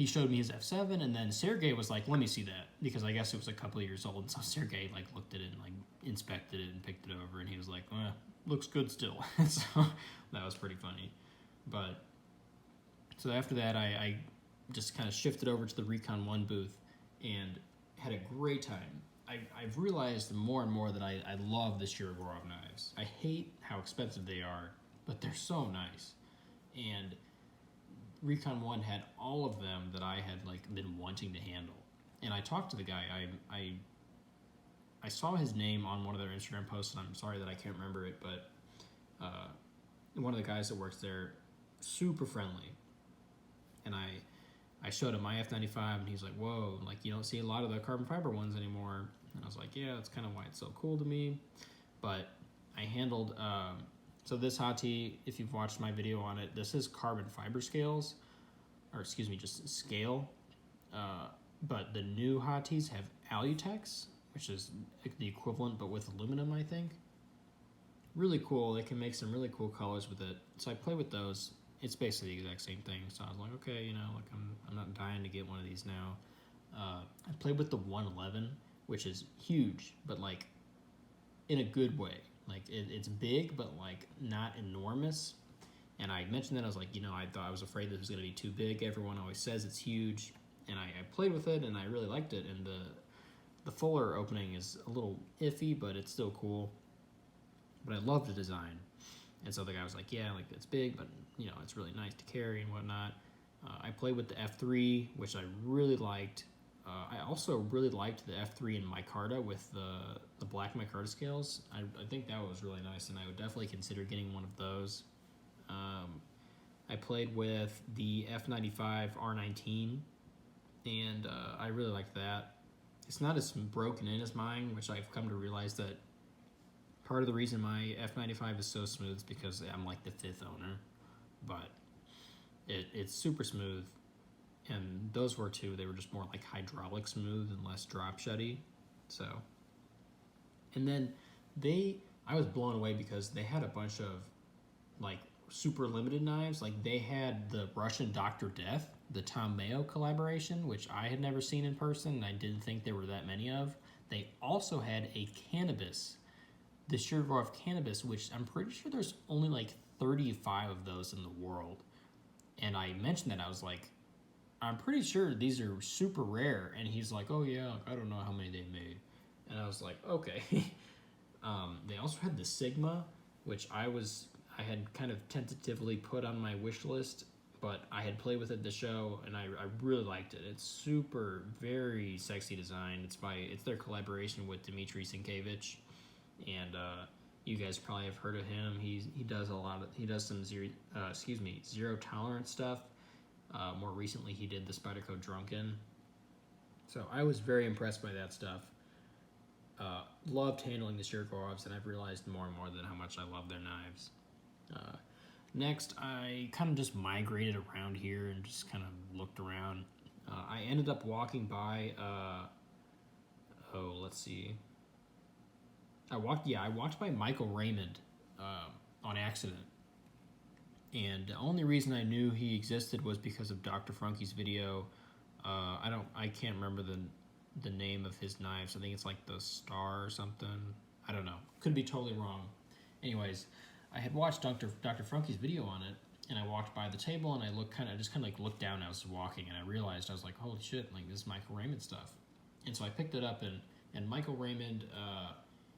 showed me his F7, and then Sergey was like, let me see that, because I guess it was a couple of years old, and so Sergey like looked at it and like inspected it and picked it over, and he was like, looks good still. So that was pretty funny. But so after that, I just kind of shifted over to the Recon 1 booth and had a great time. I've realized more and more that I love the Shirogorov knives. I hate how expensive they are, but they're so nice. And Recon 1 had all of them that I had like been wanting to handle. And I talked to the guy. I saw his name on one of their Instagram posts, and I'm sorry that I can't remember it, but one of the guys that works there, super friendly. And I showed him my F95, and he's like, whoa, like, you don't see a lot of the carbon fiber ones anymore. And I was like, yeah, that's kind of why it's so cool to me. But I handled, so this Hati, if you've watched my video on it, this is carbon fiber scales, or excuse me, just scale. But the new Hatis have Alutex, which is the equivalent, but with aluminum, I think. Really cool. They can make some really cool colors with it. So I play with those. It's basically the exact same thing. So I was like, okay, you know, like I'm not dying to get one of these now. I played with the 111, which is huge, but like in a good way. Like it's big, but like not enormous. And I mentioned that I was like, you know, I was afraid that it was going to be too big. Everyone always says it's huge, and I played with it, and I really liked it. And the fuller opening is a little iffy, but it's still cool. But I love the design. And so the guy was like, yeah, like, it's big, but, you know, it's really nice to carry and whatnot. I played with the F3, which I really liked. I also really liked the F3 in micarta with the black micarta scales. I think that was really nice, and I would definitely consider getting one of those. I played with the F95 R19, and I really liked that. It's not as broken in as mine, which I've come to realize that part of the reason my F95 is so smooth is because I'm like the 5th owner, but it's super smooth, and those were too. They were just more like hydraulic smooth and less drop shutty. So, and then I was blown away because they had a bunch of like super limited knives. Like they had the Russian Dr. Death, the Tom Mayo collaboration, which I had never seen in person, and I didn't think there were that many of. They also had a cannabis, the Shirogorov cannabis, which I'm pretty sure there's only like 35 of those in the world. And I mentioned that, I was like, I'm pretty sure these are super rare. And he's like, oh yeah, I don't know how many they made. And I was like, okay. They also had the Sigma, which I had kind of tentatively put on my wish list, but I had played with it at the show, and I really liked it. It's super, very sexy design. It's their collaboration with Dmitry Sienkiewicz, and you guys probably have heard of him. He does some zero tolerance stuff. More recently, he did the Spyderco Drunken. So I was very impressed by that stuff. Loved handling the Shirogorovs, and I've realized more and more that how much I love their knives. Next, I kind of just migrated around here and just kind of looked around. I ended up walking by, let's see. I walked by Michael Raymond on accident. And the only reason I knew he existed was because of Dr. Funky's video. I can't remember the name of his knives. I think it's like the Star or something. I don't know. Could be totally wrong. Anyways, I had watched Dr. Funky's video on it, and I walked by the table, and I looked down. I was walking, and I realized, I was like, holy shit, like this is Michael Raymond stuff. And so I picked it up, and Michael Raymond,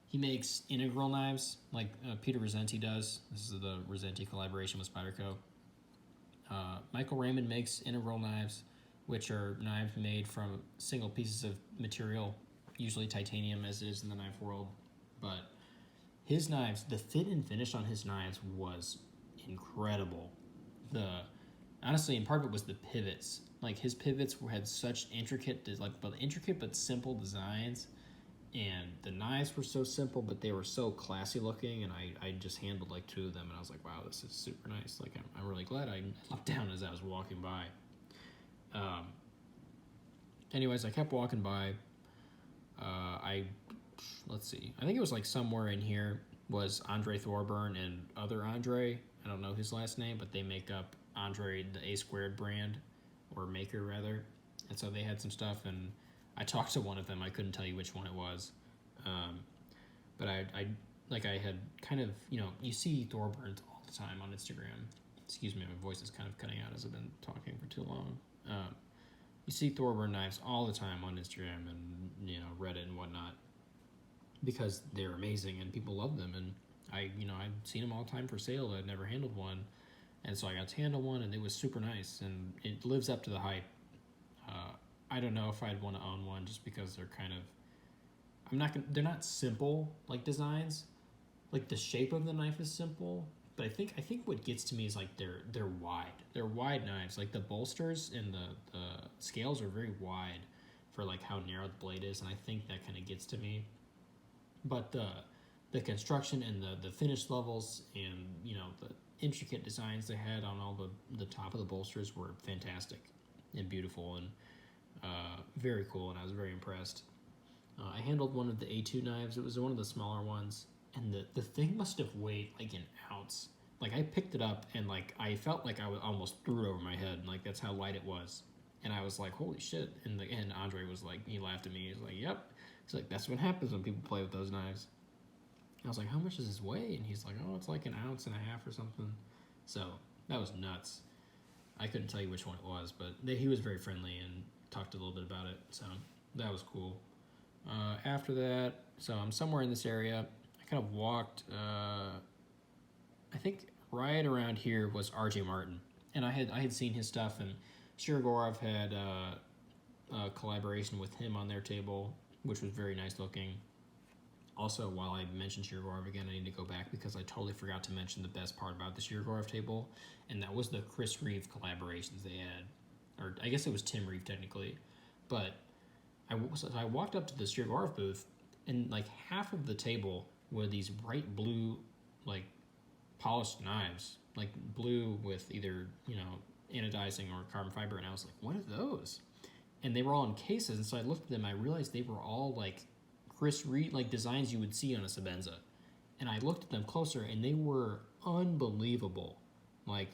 he makes integral knives like Peter Rosenti does. This is the Rosenti collaboration with Spyderco. Michael Raymond makes integral knives, which are knives made from single pieces of material, usually titanium, as it is in the knife world. But his knives, the fit and finish on his knives was incredible. Honestly, and part of it was the pivots. Like his pivots had such intricate but simple designs, and the knives were so simple, but they were so classy looking. And I just handled like 2 of them, and I was like, wow, this is super nice. Like I'm really glad I looked down as I was walking by. Anyways, I kept walking by. Let's see. I think it was like somewhere in here was Andre Thorburn and other Andre. I don't know his last name, but they make up Andre, the A Squared brand, or maker rather. And so they had some stuff, and I talked to one of them. I couldn't tell you which one it was. But I had kind of, you see Thorburns all the time on Instagram. Excuse me, my voice is kind of cutting out as I've been talking for too long. You see Thorburn knives all the time on Instagram and, Reddit and whatnot, because they're amazing and people love them. And I've seen them all the time for sale, but I'd never handled one. And so I got to handle one, and it was super nice, and it lives up to the hype. I don't know if I'd want to own one, just because they're kind of, they're not simple like designs. Like the shape of the knife is simple, but I think what gets to me is like they're wide. They're wide knives. Like the bolsters and the scales are very wide for like how narrow the blade is, and I think that kind of gets to me. But the construction and the finish levels and the intricate designs they had on all the top of the bolsters were fantastic and beautiful and very cool, and I was very impressed. I handled one of the A2 knives. It was one of the smaller ones, and the thing must have weighed like an ounce. Like I picked it up, and like I felt like I almost threw it over my head. Like that's how light it was, and I was like, holy shit. And Andre was like, he laughed at me. He's like, yep. He's like, that's what happens when people play with those knives. I was like, how much does this weigh? And he's like, oh, it's like an ounce and a half or something. So that was nuts. I couldn't tell you which one it was, but he was very friendly and talked a little bit about it. So that was cool. After that, so I'm somewhere in this area. I kind of walked, I think right around here was RJ Martin. And I had seen his stuff, and Shirogorov had a collaboration with him on their table, which was very nice looking. Also, while I mentioned Shirogorov again, I need to go back because I totally forgot to mention the best part about the Shirogorov table, and that was the Chris Reeve collaborations they had. Or I guess it was Tim Reeve technically. But I walked up to the Shirogorov booth, and like half of the table were these bright blue, like polished knives, like blue with either, anodizing or carbon fiber, and I was like, what are those? And they were all in cases, and so I looked at them, I realized they were all like Chris Reed, like designs you would see on a Sabenza. And I looked at them closer, and they were unbelievable. Like,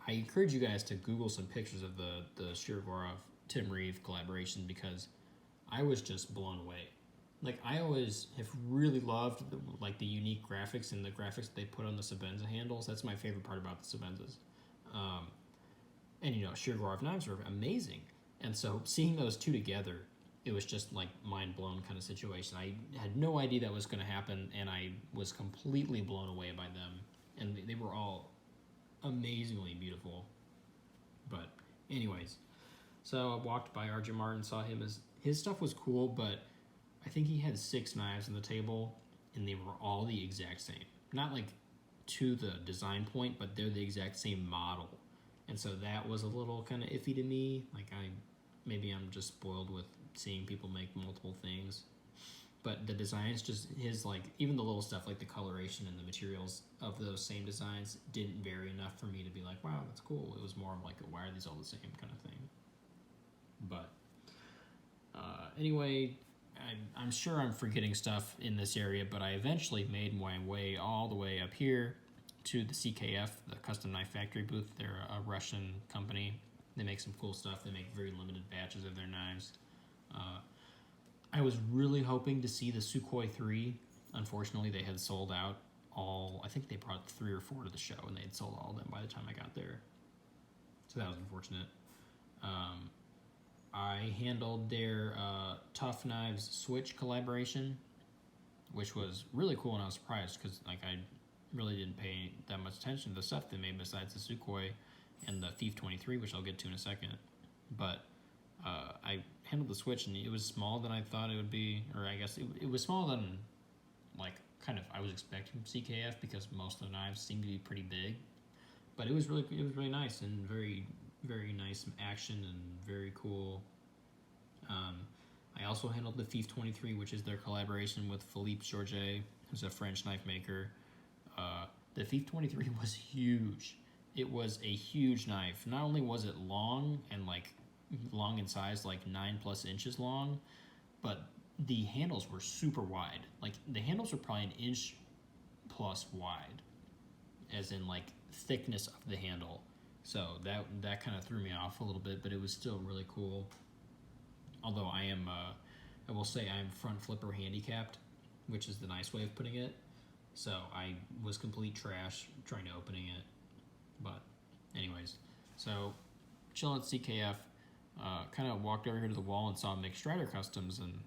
I encourage you guys to Google some pictures of the Shirogorov Tim Reeve collaboration because I was just blown away. Like, I always have really loved the unique graphics and the graphics that they put on the Sabenza handles. That's my favorite part about the Sabenzas. And Shirogorov knives are amazing. And so seeing those two together, it was just like mind blown kind of situation. I had no idea that was going to happen, and I was completely blown away by them. And they were all amazingly beautiful. But anyways, so I walked by RJ Martin, saw him. His stuff was cool, but I think he had 6 knives on the table, and they were all the exact same. Not like to the design point, but they're the exact same model. And so that was a little kind of iffy to me. Like maybe I'm just spoiled with seeing people make multiple things. But the designs, just his, like, even the little stuff like the coloration and the materials of those same designs didn't vary enough for me to be like, wow, that's cool. It was more of like, why are these all the same kind of thing? But anyway, I'm sure I'm forgetting stuff in this area, but I eventually made my way all the way up here to the CKF, the Custom Knife Factory booth. They're a Russian company. They make some cool stuff. They make very limited batches of their knives. I was really hoping to see the Sukhoi 3. Unfortunately, they had sold out all. I think they brought 3 or 4 to the show, and they had sold all of them by the time I got there. So that was unfortunate. I handled their Tough Knives Switch collaboration, which was really cool, and I was surprised because I really didn't pay that much attention to the stuff they made besides the Sukhoi and the Thief 23, which I'll get to in a second. But I handled the Switch, and it was smaller than I thought it would be, or I guess it was smaller than I was expecting from CKF because most of the knives seem to be pretty big. But it was really nice and very, very nice action and very cool. I also handled the Thief 23, which is their collaboration with Philippe Georget, who's a French knife maker. The Thief 23 was huge. It was a huge knife. Not only was it long and long in size, 9+ inches long, but the handles were super wide. Like, the handles were probably 1+ inch wide, as in thickness of the handle. So that kind of threw me off a little bit, but it was still really cool. Although I will say I am front flipper handicapped, which is the nice way of putting it. So I was complete trash trying to opening it. But anyways, so chilling at CKF, kind of walked over here to the wall and saw Mick Strider Customs, and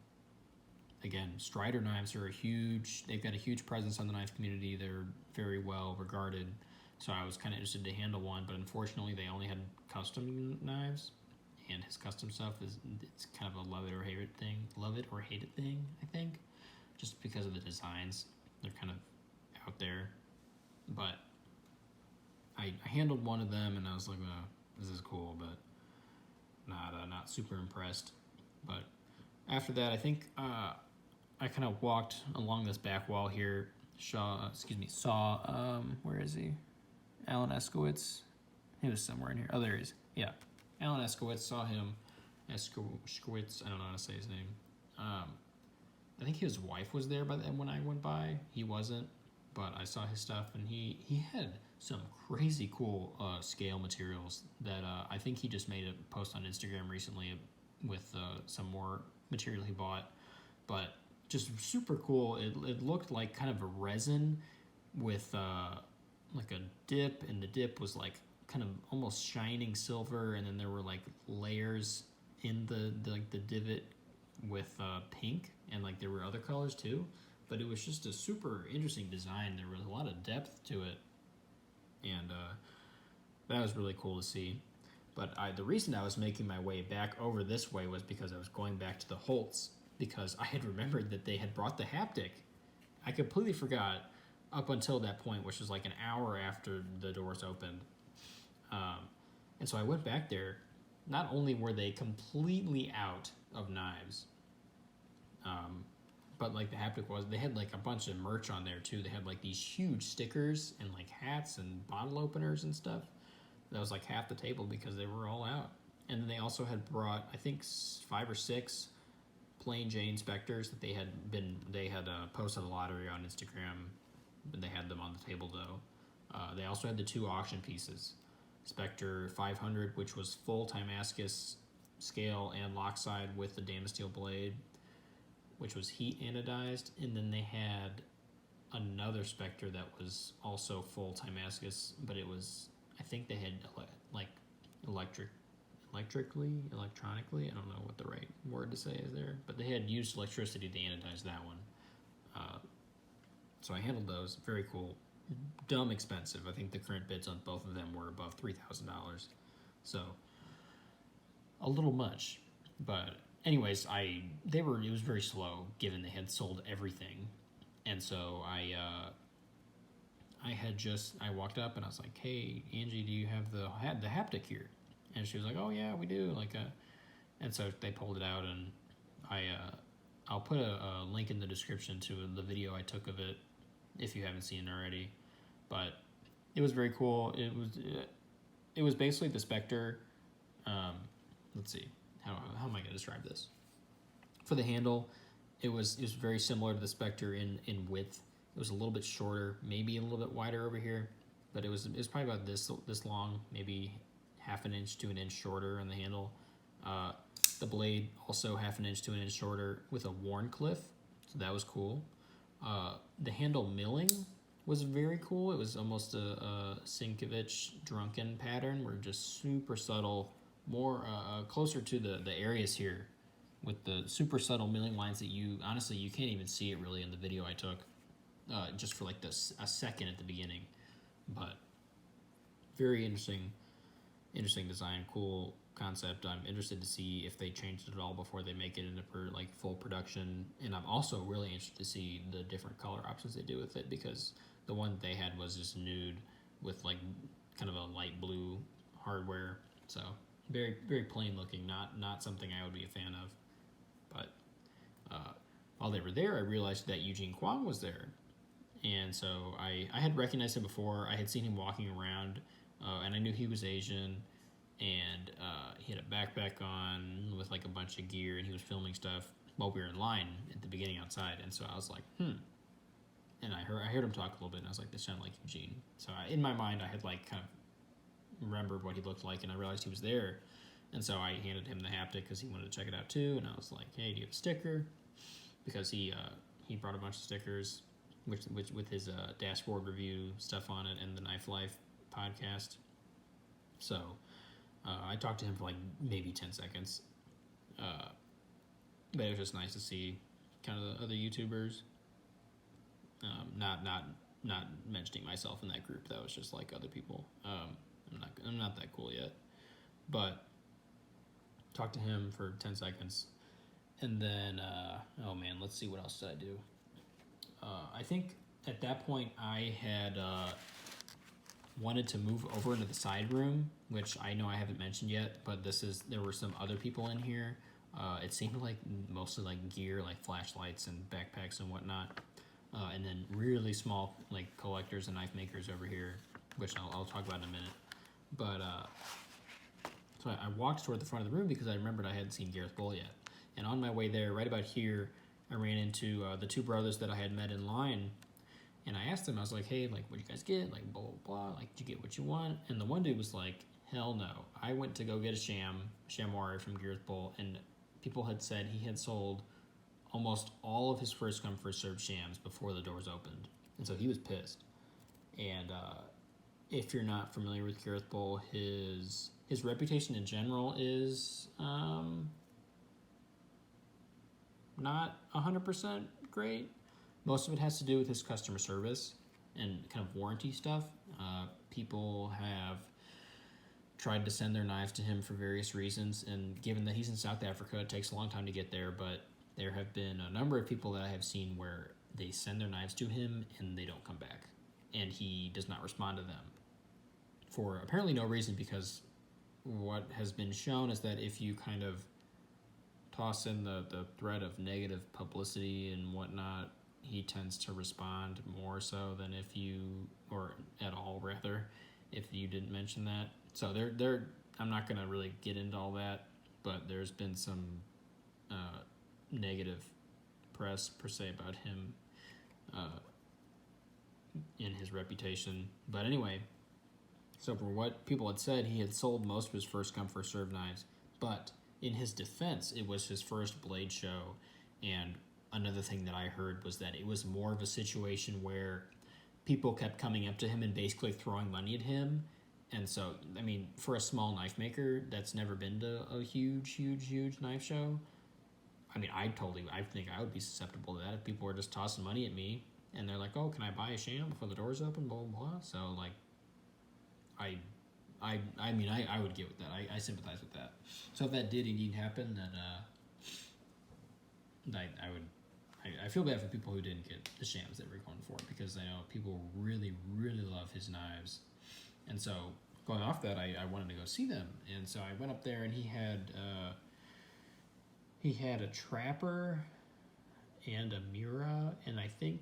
again, Strider knives are they've got a huge presence on the knife community. They're very well regarded. So I was kind of interested to handle one, but unfortunately they only had custom knives, and his custom stuff it's kind of a love it or hate it thing, I think, just because of the designs. They're kind of out there. But I handled one of them, and I was like, this is cool, but not super impressed. But after that, I think I kind of walked along this back wall here. Saw where is he? Alan Eskowitz. He was somewhere in here. Oh, there he is. Yeah, Alan Eskowitz. Saw him. Eskowitz. I don't know how to say his name. I think his wife was there when I went by. He wasn't, but I saw his stuff, and he had some crazy cool scale materials that I think he just made a post on Instagram recently with some more material he bought, but just super cool. It looked like kind of a resin with like a dip, and the dip was kind of almost shining silver, and then there were layers in the divot with pink, and there were other colors too. But it was just a super interesting design. There was a lot of depth to it, and that was really cool to see. But the reason I was making my way back over this way was because I was going back to the Holts, because I had remembered that they had brought the haptic. I completely forgot up until that point, which was like an hour after the doors opened. And so I went back there. Not only were they completely out of knives, but like the haptic was, they had like a bunch of merch on there too. They had like these huge stickers and like hats and bottle openers and stuff. That was like half the table because they were all out. And then they also had brought, I think, 5 or 6 plain Jane Spectres that they had posted a lottery on Instagram. But they had them on the table though. They also had the 2 auction pieces. Spectre 500, which was full Timascus scale and lockside with the Damasteel blade, which was heat anodized. And then they had another Spectre that was also full Timascus, but it was, I think they had like electronically, I don't know what the right word to say is there, but they had used electricity to anodize that one. So I handled those. Very cool. Dumb expensive. I think the current bids on both of them were above $3,000. So a little much. But anyways, it was very slow given they had sold everything. And so I walked up and I was like, "Hey, Angie, do you have the haptic here?" And she was like, "Oh yeah, we do." And so they pulled it out, and I'll put a link in the description to the video I took of it if you haven't seen it already. But it was very cool. It was basically the Spectre. Let's see, how am I going to describe this? For the handle, it was very similar to the Spectre in width. It was a little bit shorter, maybe a little bit wider over here, but it was probably about this long, maybe half an inch to an inch shorter on the handle. The blade also half an inch to an inch shorter with a Warncliffe, so that was cool. The handle milling was very cool. It was almost a Sienkiewicz drunken pattern, where just super subtle, more closer to the areas here, with the super subtle milling lines that you can't even see it really in the video I took. Just for like a second at the beginning, but very interesting design, cool concept. I'm interested to see if they changed it at all before they make it into full production, and I'm also really interested to see the different color options they do with it, because the one they had was just nude with like kind of a light blue hardware, so very very plain looking, not something I would be a fan of. But while they were there, I realized that Eugene Kwong was there. And so I had recognized him before. I had seen him walking around, and I knew he was Asian, and he had a backpack on with like a bunch of gear, and he was filming stuff while we were in line at the beginning outside. And so I was like, And I heard him talk a little bit, and I was like, this sounded like Eugene. So in my mind, I had like kind of remembered what he looked like, and I realized he was there. And so I handed him the haptic because he wanted to check it out too. And I was like, hey, do you have a sticker? Because he brought a bunch of stickers, which with his dashboard review stuff on it and the Knife Life podcast. So I talked to him for like maybe 10 seconds. But it was just nice to see kind of the other YouTubers. Not mentioning myself in that group. That was just like other people. I'm not that cool yet. But talked to him for 10 seconds. And then, let's see, what else did I do? I think at that point I had wanted to move over into the side room, which I know I haven't mentioned yet, but there were some other people in here. It seemed like mostly like gear, like flashlights and backpacks and whatnot. And then really small like collectors and knife makers over here, which I'll talk about in a minute. But so I walked toward the front of the room because I remembered I hadn't seen Gareth Bull yet. And on my way there, right about here, I ran into the 2 brothers that I had met in line. And I asked them, I was like, hey, like, what'd you guys get? Like, blah, blah, blah. Like, did you get what you want? And the one dude was like, hell no. I went to go get a chamois from Gareth Bull, and people had said he had sold almost all of his first come, first served shams before the doors opened. And so he was pissed. And if you're not familiar with Gareth Bull, his reputation in general is not 100% great. Most of it has to do with his customer service and kind of warranty stuff. People have tried to send their knives to him for various reasons. And given that he's in South Africa, it takes a long time to get there. But there have been a number of people that I have seen where they send their knives to him and they don't come back, and he does not respond to them for apparently no reason, because what has been shown is that if you kind of toss in the threat of negative publicity and whatnot, he tends to respond more so than if you, or at all rather, if you didn't mention that. So I'm not going to really get into all that, but there's been some negative press per se about him in his reputation. But anyway, so for what people had said, he had sold most of his first come first served knives, but in his defense, it was his first blade show. And another thing that I heard was that it was more of a situation where people kept coming up to him and basically throwing money at him. And so, I mean, for a small knife maker that's never been to a huge knife show, I mean, I think I would be susceptible to that if people were just tossing money at me and they're like, oh, can I buy a sham before the door's open, blah, blah, blah. So, like, I mean, I would get with that. I sympathize with that. So if that did indeed happen, then I feel bad for people who didn't get the shams that were going for it, because I know people really love his knives. And so going off that, I wanted to go see them. And so I went up there, and he had a Trapper and a Mura, and I think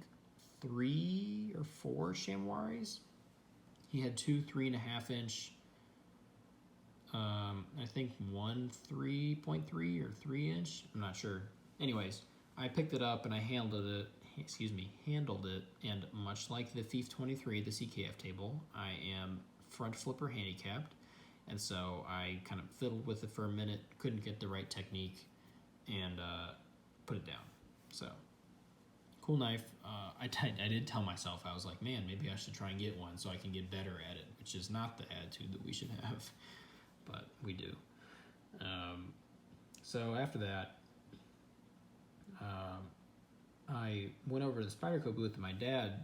3 or 4 Shamwaris. He had 2 3.5 inch, I think 1 3.3 or 3 inch. I'm not sure. Anyways, I picked it up and I handled it, and much like the Thief 23, the CKF table, I am front flipper handicapped, and so I kind of fiddled with it for a minute, couldn't get the right technique, and put it down. So, cool knife. I did tell myself, I was like, man, maybe I should try and get one so I can get better at it, which is not the attitude that we should have, but we do. So after that, I went over to the Spyderco booth with my dad,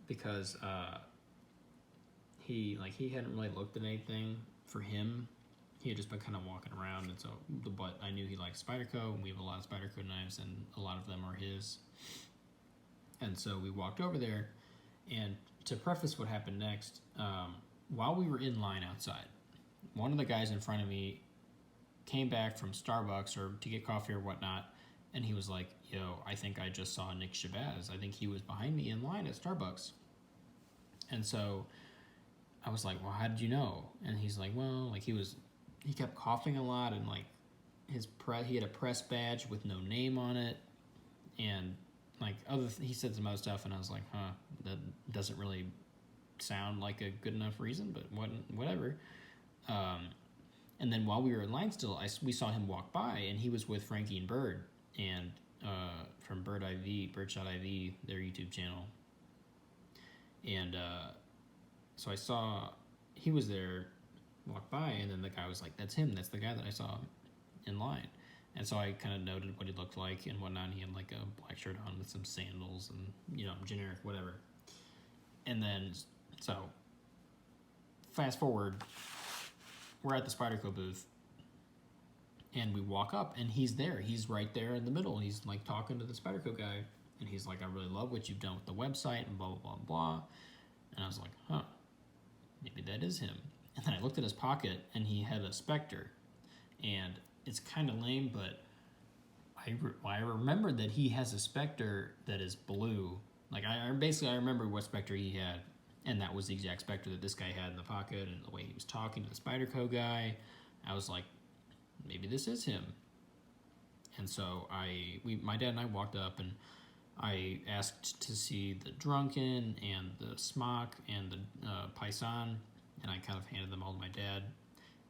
because he hadn't really looked at anything for him. He had just been kind of walking around, and so, but I knew he liked Spyderco, and we have a lot of Spyderco knives, and a lot of them are his. And so we walked over there, and to preface what happened next, while we were in line outside, one of the guys in front of me came back from Starbucks or to get coffee or whatnot, and he was like, yo, I think I just saw Nick Shabazz. I think he was behind me in line at Starbucks. And so I was like, well, how did you know? And he's like, well, like he kept coughing a lot, and like he had a press badge with no name on it, and like he said some other stuff, and I was like, that doesn't really sound like a good enough reason, but whatever. And then while we were in line still, we saw him walk by, and he was with Frankie and Bird, and from Birdshot IV, their YouTube channel. And so I saw he was there, walked by, and then the guy was like, that's him, that's the guy that I saw in line. And so I kind of noted what he looked like and whatnot. And he had like a black shirt on with some sandals and, generic whatever. And then, so, fast forward, we're at the Spyderco booth, and we walk up, and he's there. He's right there in the middle. He's like talking to the Spyderco guy, and he's like, I really love what you've done with the website, and blah, blah, blah, blah. And I was like, maybe that is him. And then I looked at his pocket, and he had a Spectre. And it's kind of lame, but I remembered that he has a Spectre that is blue. Like, I remember what Spectre he had, and that was the exact Spectre that this guy had in the pocket, and the way he was talking to the Spyderco guy, I was like, maybe this is him. And so my dad and I walked up, and I asked to see the Drunken and the Smock and the Paisan, and I kind of handed them all to my dad.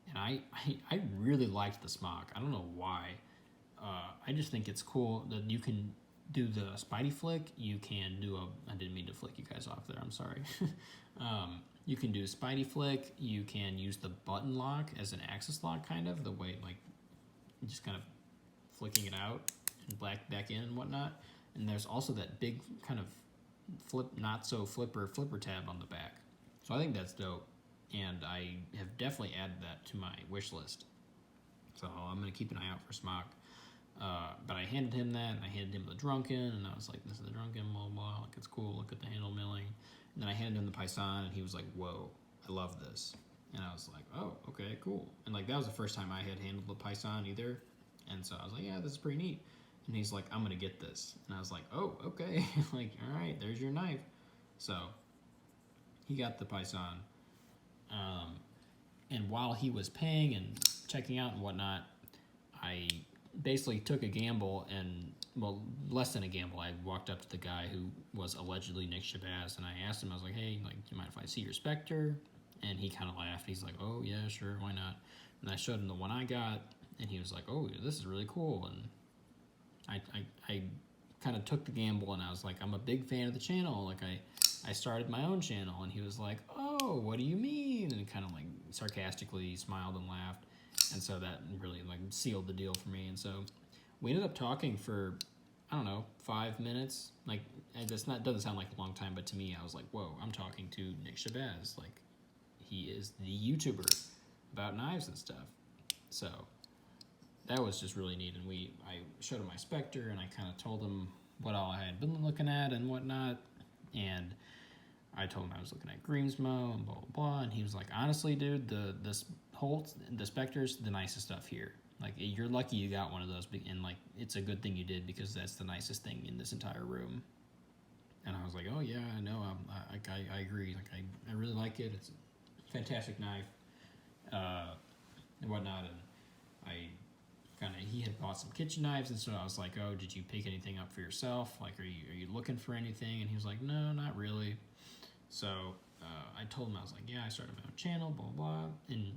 And I really liked the Smock. I don't know why. I just think it's cool that you can do the Spidey flick. You can do I didn't mean to flick you guys off there. I'm sorry. You can do Spidey flick. You can use the button lock as an axis lock, kind of, the way, like, just kind of flicking it out and back in and whatnot. And there's also that big kind of flipper tab on the back. So I think that's dope. and I have definitely added that to my wish list. So I'm going to keep an eye out for Smock. But I handed him that, and I handed him the Drunken, and I was like, this is the Drunken, blah, blah, like, it's cool, look at the handle milling. And then I handed him the Paisan, and he was like, whoa, I love this. And I was like, oh, okay, cool. And, like, that was the first time I had handled the Paisan either. And so I was like, yeah, this is pretty neat. And he's like, I'm going to get this. And I was like, oh, okay. Like, all right, there's your knife. So he got the Paisan. And while he was paying and checking out and whatnot, I basically took a gamble and, well, less than a gamble. I walked up to the guy who was allegedly Nick Shabazz, and I asked him, I was like, hey, like, do you mind if I see your Spectre? And he kind of laughed. He's like, oh, yeah, sure, why not? And I showed him the one I got, and he was like, oh, this is really cool. And I kind of took the gamble, and I was like, I'm a big fan of the channel. Like, I started my own channel, and he was like, oh, what do you mean? And kind of like sarcastically smiled and laughed. And so that really like sealed the deal for me. And so we ended up talking for, I don't know, 5 minutes. Like, doesn't sound like a long time, but to me, I was like, whoa, I'm talking to Nick Shabazz. Like, he is the YouTuber about knives and stuff. So that was just really neat. And I showed him my Spectre, and I kind of told him what all I had been looking at and whatnot. And I told him I was looking at Grimsmo and blah, blah, blah. And he was like, honestly, dude, this Holts, the Spectre's the nicest stuff here. Like, you're lucky you got one of those, and, like, it's a good thing you did, because that's the nicest thing in this entire room. And I was like, oh, yeah, I know. I agree. Like, I really like it. It's a fantastic knife and whatnot. And he had bought some kitchen knives, and so I was like, oh, did you pick anything up for yourself? Like, are you looking for anything? And he was like, no, not really. So I told him, I was like, yeah, I started my own channel, blah, blah. And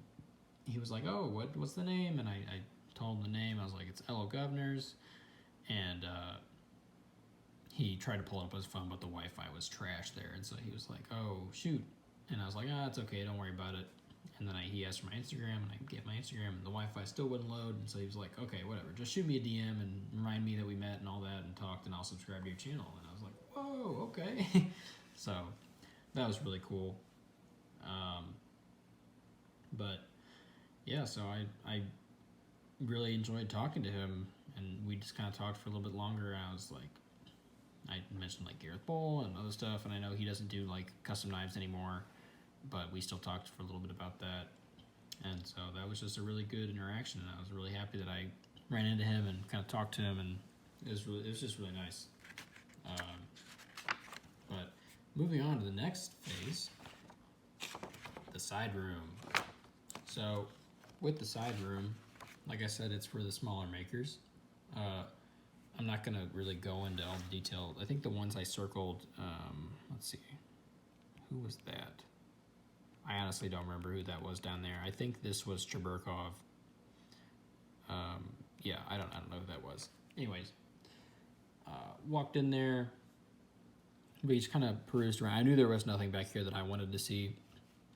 he was like, oh, what's the name? And I told him the name. I was like, it's L.O. Governors. And he tried to pull it up on his phone, but the Wi-Fi was trash there. And so he was like, oh, shoot. And I was like, it's okay, don't worry about it. And then he asked for my Instagram, and I gave my Instagram, and the Wi-Fi still wouldn't load. And so he was like, okay, whatever, just shoot me a DM and remind me that we met and all that and talked, and I'll subscribe to your channel. And I was like, whoa, okay. So that was really cool. But yeah, so I really enjoyed talking to him, and we just kind of talked for a little bit longer. I was like, I mentioned like Gareth Bull and other stuff, and I know he doesn't do like custom knives anymore, but we still talked for a little bit about that. And so that was just a really good interaction, and I was really happy that I ran into him and kind of talked to him, and it was just really nice. But moving on to the next phase, the side room. So with the side room, like I said, it's for the smaller makers. I'm not going to really go into all the detail. I think the ones I circled, let's see, who was that? I honestly don't remember who that was down there. I think this was Cheburkov. Yeah, I don't know who that was. Anyways, walked in there. We just kind of perused around. I knew there was nothing back here that I wanted to see,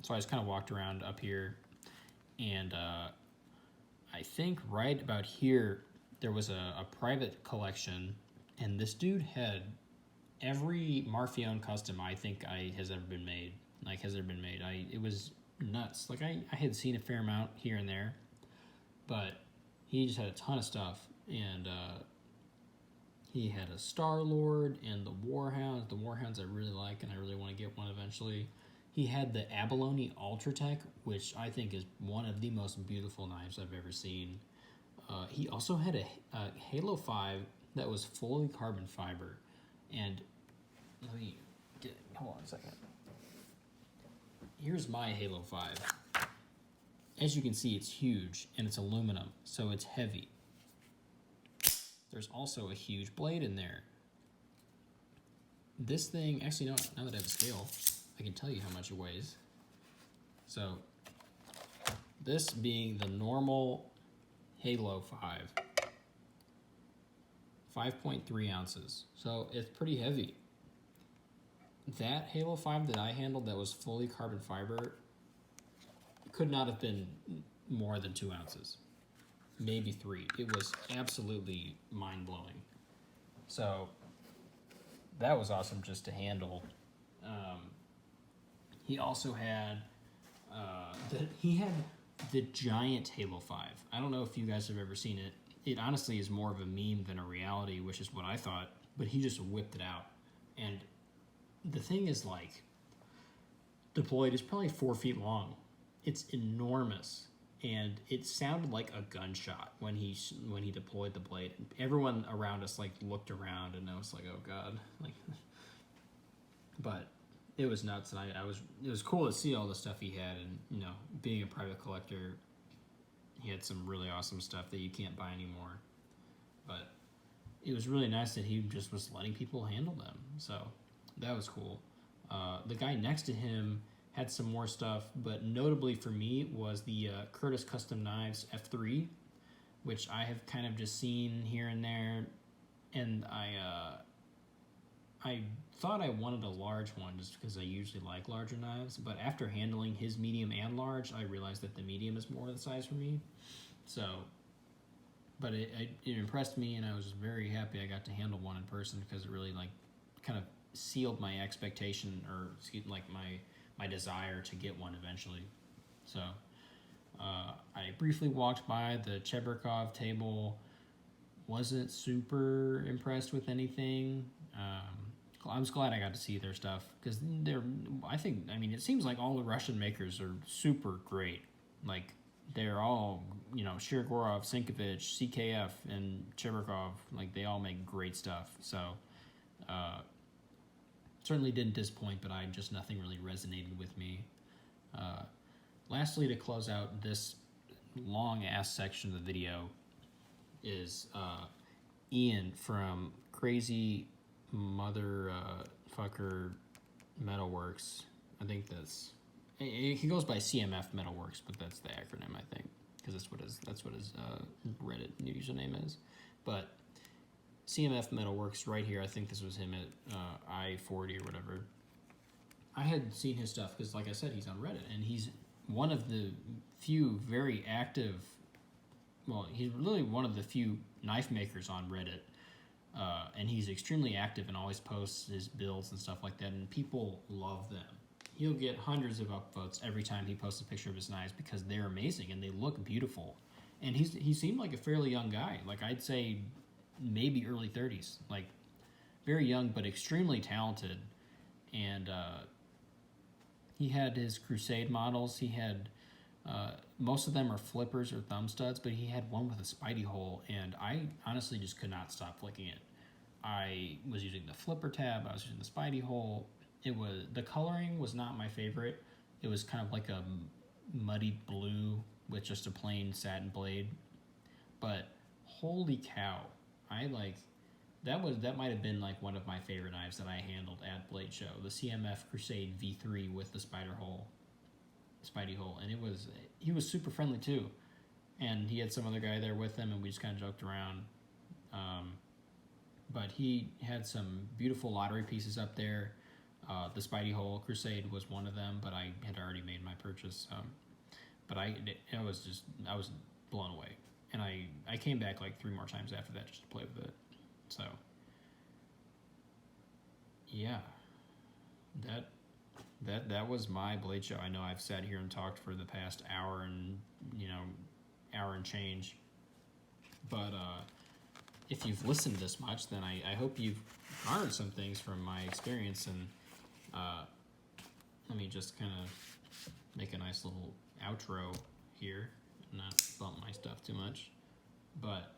so I just kind of walked around up here. And I think right about here, there was a private collection, and this dude had every Marfione custom I think has ever been made. It was nuts. Like, I had seen a fair amount here and there, but he just had a ton of stuff. And he had a Star-Lord and the Warhounds. The Warhounds I really like, and I really want to get one eventually. He had the Abalone Ultratech, which I think is one of the most beautiful knives I've ever seen. He also had a Halo 5 that was fully carbon fiber. And let me hold on a second. Here's my Halo 5. As you can see, it's huge, and it's aluminum, so it's heavy. There's also a huge blade in there. This thing, actually, no, now that I have a scale, I can tell you how much it weighs. So, this being the normal Halo 5.3 ounces. So, it's pretty heavy. That Halo 5 that I handled that was fully carbon fiber could not have been more than 2 ounces. Maybe 3. It was absolutely mind-blowing. So, that was awesome just to handle. He also had He had the giant Halo 5. I don't know if you guys have ever seen it. It honestly is more of a meme than a reality, which is what I thought. But he just whipped it out. And the thing is, like, deployed is probably 4 feet long. It's enormous. And it sounded like a gunshot when he deployed the blade. Everyone around us, like, looked around, and I was like, oh, God. Like, but it was nuts, and it was cool to see all the stuff he had, and, you know, being a private collector, he had some really awesome stuff that you can't buy anymore. But it was really nice that he just was letting people handle them, so that was cool. The guy next to him had some more stuff, but notably for me was the Curtis Custom Knives F3, which I have kind of just seen here and there, and I thought I wanted a large one just because I usually like larger knives, but after handling his medium and large, I realized that the medium is more the size for me. So, but it impressed me, and I was very happy I got to handle one in person because it really, like, kind of sealed my expectation, or like my desire to get one eventually. So I briefly walked by the Chebrikov table. Wasn't super impressed with anything. I was glad I got to see their stuff because it seems like all the Russian makers are super great. Like, they're all, you know, Shirogorov, Sinkovich, CKF, and Chebrikov. Like, they all make great stuff. So certainly didn't disappoint, but nothing really resonated with me. Lastly, to close out this long ass section of the video is Ian from Crazy Motherfucker Metalworks. I think he goes by CMF Metalworks, but that's the acronym, I think, because that's what his Reddit username is. But CMF Metalworks right here. I think this was him at I-40 or whatever. I had seen his stuff because, like I said, he's on Reddit, and he's one of the few very active. Well, he's really one of the few knife makers on Reddit, and he's extremely active and always posts his builds and stuff like that, and people love them. He'll get hundreds of upvotes every time he posts a picture of his knives because they're amazing and they look beautiful. And he seemed like a fairly young guy. Like, I'd say maybe early 30s. Like, very young but extremely talented. And he had his Crusade models. He had most of them are flippers or thumb studs, but he had one with a spidey hole, and I honestly just could not stop flicking it. I was using the flipper tab. I was using the spidey hole. The coloring was not my favorite. It was kind of like a muddy blue with just a plain satin blade. But holy cow, that might have been like one of my favorite knives that I handled at Blade Show, the CMF Crusade V3 with the spidey hole, and he was super friendly too, and he had some other guy there with him, and we just kind of joked around. But he had some beautiful lottery pieces up there. The Spidey Hole Crusade was one of them, but I had already made my purchase. But I was blown away, and I came back like 3 more times after that just to play with it. So yeah, that was my Blade Show. I know I've sat here and talked for the past hour and change, but if you've listened this much, then I hope you've garnered some things from my experience, and let me just kind of make a nice little outro here, not bump my stuff too much. But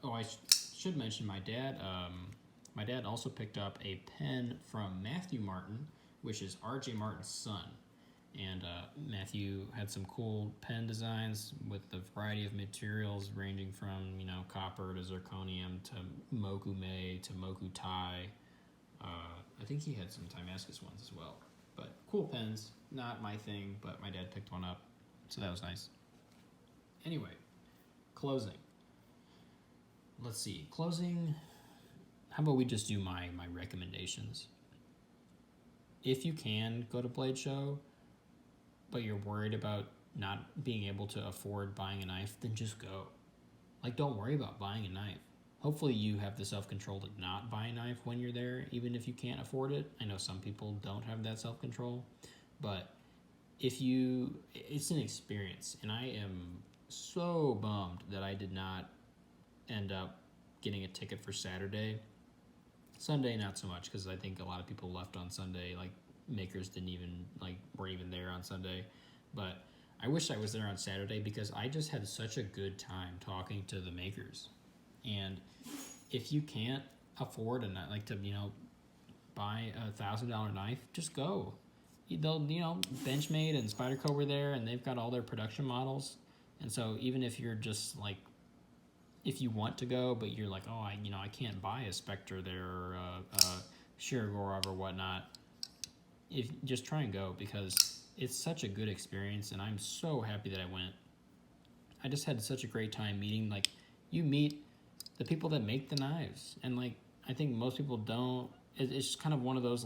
I should mention my dad. My dad also picked up a pen from Matthew Martin, which is R.J. Martin's son. And Matthew had some cool pen designs with a variety of materials ranging from, copper to zirconium to mokume to moku tai. I think he had some Timascus ones as well. But cool pens, not my thing, but my dad picked one up, so that was nice. Anyway, closing. Let's see, closing. How about we just do my recommendations? If you can go to Blade Show, but you're worried about not being able to afford buying a knife, then just go. Don't worry about buying a knife. Hopefully you have the self-control to not buy a knife when you're there, even if you can't afford it. I know some people don't have that self-control, but it's an experience, and I am so bummed that I did not end up getting a ticket for Saturday. Sunday, not so much, because I think a lot of people left on Sunday. Like, makers weren't even there on Sunday. But I wish I was there on Saturday, because I just had such a good time talking to the makers. And if you can't afford buy $1,000 knife, just go. They'll, Benchmade and Spyderco were there, and they've got all their production models. And so even if you're just like, if you want to go, but you're like, oh, I can't buy a Spectre there, or a Shirogorov or whatnot, just try and go, because it's such a good experience, and I'm so happy that I went. I just had such a great time meeting, you meet the people that make the knives, and I think most people don't. It's just kind of one of those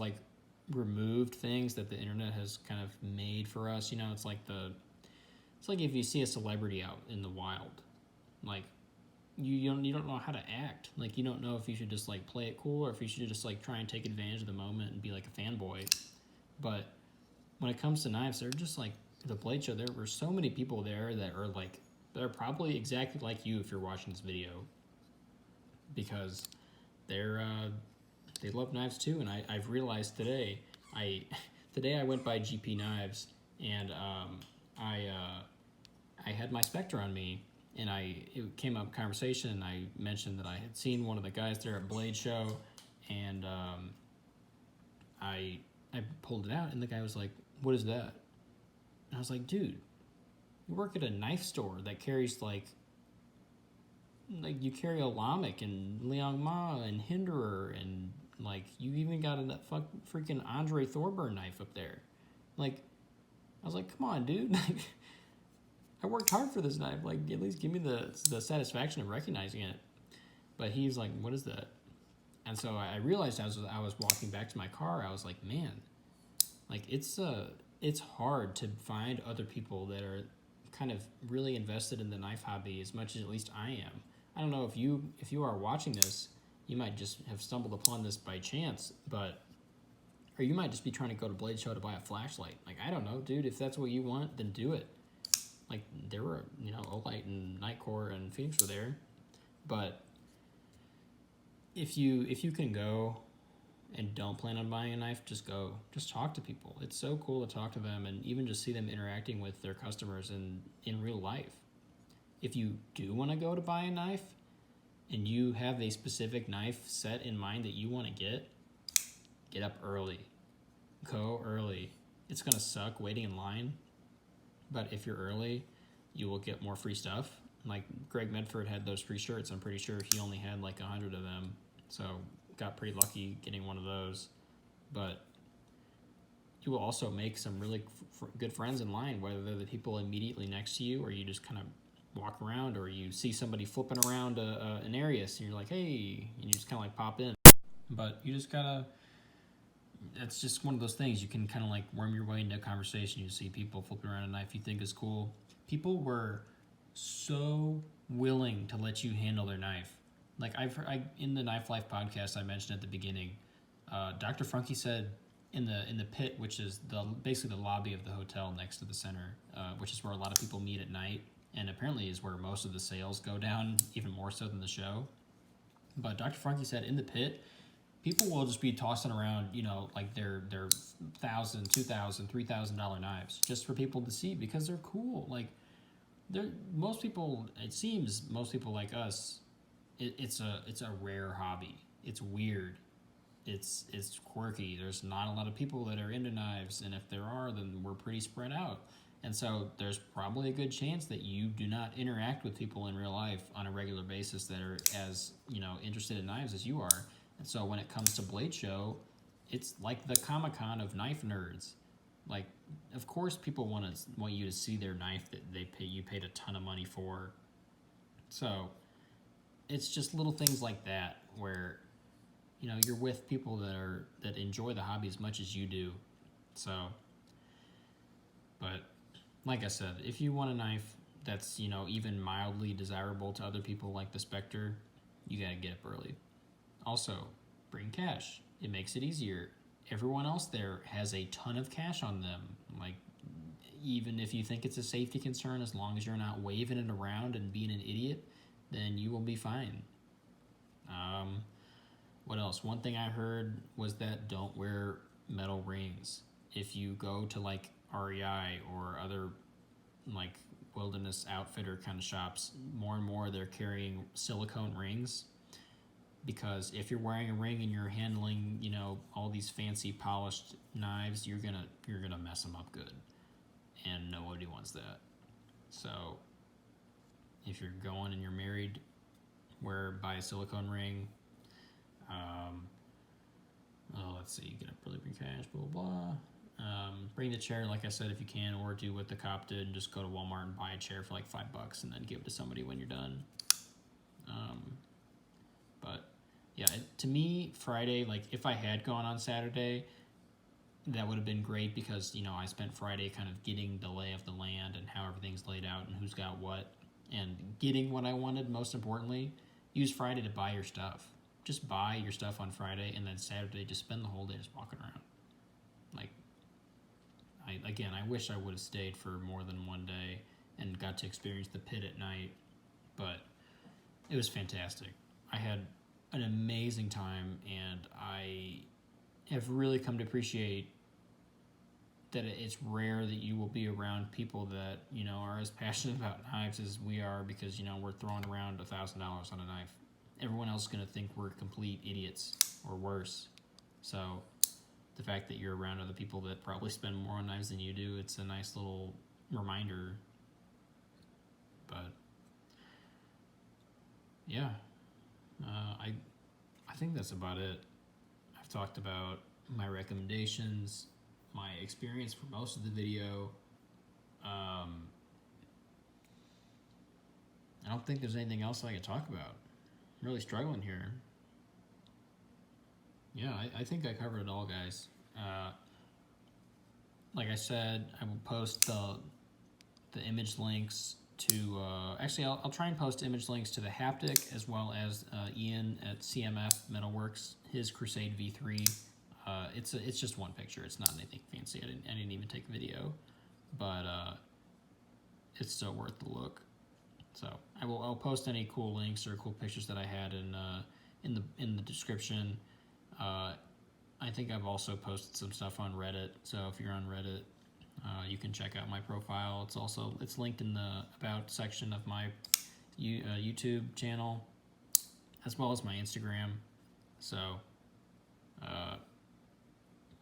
removed things that the internet has kind of made for us. It's like if you see a celebrity out in the wild, you don't know how to act. You don't know if you should just play it cool, or if you should just try and take advantage of the moment and be like a fanboy. But when it comes to knives, they're just the Blade Show. There were so many people there that are they're probably exactly like you if you're watching this video, because they love knives too. And I've realized today I went by GP Knives, and I had my Spectre on me, and it came up conversation, and I mentioned that I had seen one of the guys there at Blade Show, and I pulled it out, and the guy was like, "What is that?" And I was like, "Dude, you work at a knife store that carries you carry a Lamek and Liong Mah and Hinderer, and you even got a freaking Andre Thorburn knife up there." I was like, "Come on, dude." I worked hard for this knife. At least give me the satisfaction of recognizing it. But he's like, "What is that?" And so I realized as I was walking back to my car, I was like, man, it's hard to find other people that are kind of really invested in the knife hobby as much as at least I am. I don't know if you are watching this, you might just have stumbled upon this by chance, or you might just be trying to go to Blade Show to buy a flashlight. I don't know, dude. If that's what you want, then do it. There were, Olight and Nightcore and Phoenix were there, but if you can go and don't plan on buying a knife, just go. Just talk to people. It's so cool to talk to them, and even just see them interacting with their customers in real life. If you do want to go to buy a knife, and you have a specific knife set in mind that you want to get up early. Go early. It's going to suck waiting in line, but if you're early, you will get more free stuff. Greg Medford had those free shirts. I'm pretty sure he only had 100 of them, so got pretty lucky getting one of those. But you will also make some really good friends in line, whether they're the people immediately next to you, or you just kind of walk around, or you see somebody flipping around an Arius, and you're like, hey, and you just kind of pop in. But you just gotta, it's just one of those things. You can kind of worm your way into a conversation. You see people flipping around a knife you think is cool. People were so willing to let you handle their knife. In the Knife Life podcast I mentioned at the beginning, Dr. Funky said in the pit, which is basically the lobby of the hotel next to the center, which is where a lot of people meet at night, and apparently is where most of the sales go down, even more so than the show. But Dr. Funky said in the pit, people will just be tossing around, their $1,000, $2,000, $3,000 knives just for people to see, because they're cool. Most people like us, it's a rare hobby. It's weird. It's quirky. There's not a lot of people that are into knives, and if there are, then we're pretty spread out. And so there's probably a good chance that you do not interact with people in real life on a regular basis that are as, interested in knives as you are. And so when it comes to Blade Show, it's like the Comic-Con of knife nerds. Of course people want you to see their knife that you paid a ton of money for. So it's just little things like that where, you're with people that enjoy the hobby as much as you do. So, but like I said, if you want a knife that's, even mildly desirable to other people like the Spectre, you gotta get up early. Also, bring cash. It makes it easier. Everyone else there has a ton of cash on them. even if you think it's a safety concern, as long as you're not waving it around and being an idiot, then you will be fine. What else? One thing I heard was that don't wear metal rings. If you go to like REI or other like wilderness outfitter kind of shops, more and more they're carrying silicone rings, because if you're wearing a ring and you're handling, you know, all these fancy polished knives, you're gonna mess them up good, and nobody wants that. So if you're going and you're married, buy a silicone ring. Let's see, get up really bring cash, blah blah blah. Bring the chair, like I said, if you can, or do what the cop did and just go to Walmart and buy a chair for like $5 and then give it to somebody when you're done. But yeah, to me, Friday, like if I had gone on Saturday, that would have been great, because, you know, I spent Friday kind of getting the lay of the land and how everything's laid out and who's got what, and getting what I wanted. Most importantly, use Friday to buy your stuff. Just buy your stuff on Friday, and then Saturday just spend the whole day just walking around. Like, I wish I would have stayed for more than one day and got to experience the pit at night, but it was fantastic. I had an amazing time, and I have really come to appreciate that it's rare that you will be around people that, you know, are as passionate about knives as we are, because, you know, we're throwing around $1,000 on a knife. Everyone else is going to think we're complete idiots or worse. So the fact that you're around other people that probably spend more on knives than you do, it's a nice little reminder. But yeah, I think that's about it. I've talked about my recommendations, my experience for most of the video. I don't think there's anything else I could talk about. I'm really struggling here. Yeah, I think I covered it all, guys. Like I said, I will post the image links to, actually I'll try and post image links to the Haptic, as well as Ian at CMF Metalworks, his Crusade V3. It's just one picture. It's not anything fancy. I didn't even take a video, but it's still worth the look. So I'll post any cool links or cool pictures that I had in the description. I think I've also posted some stuff on Reddit. So if you're on Reddit, you can check out my profile. It's linked in the about section of my YouTube channel, as well as my Instagram. So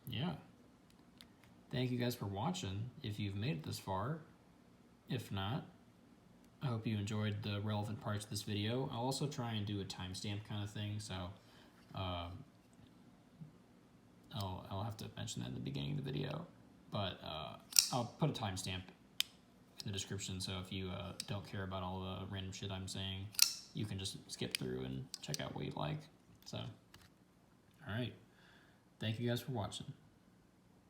yeah, thank you guys for watching, if you've made it this far. If not, I hope you enjoyed the relevant parts of this video. I'll also try and do a timestamp kind of thing, so I'll have to mention that in the beginning of the video, but I'll put a timestamp in the description, so if you don't care about all the random shit I'm saying, you can just skip through and check out what you like. So, alright, thank you guys for watching.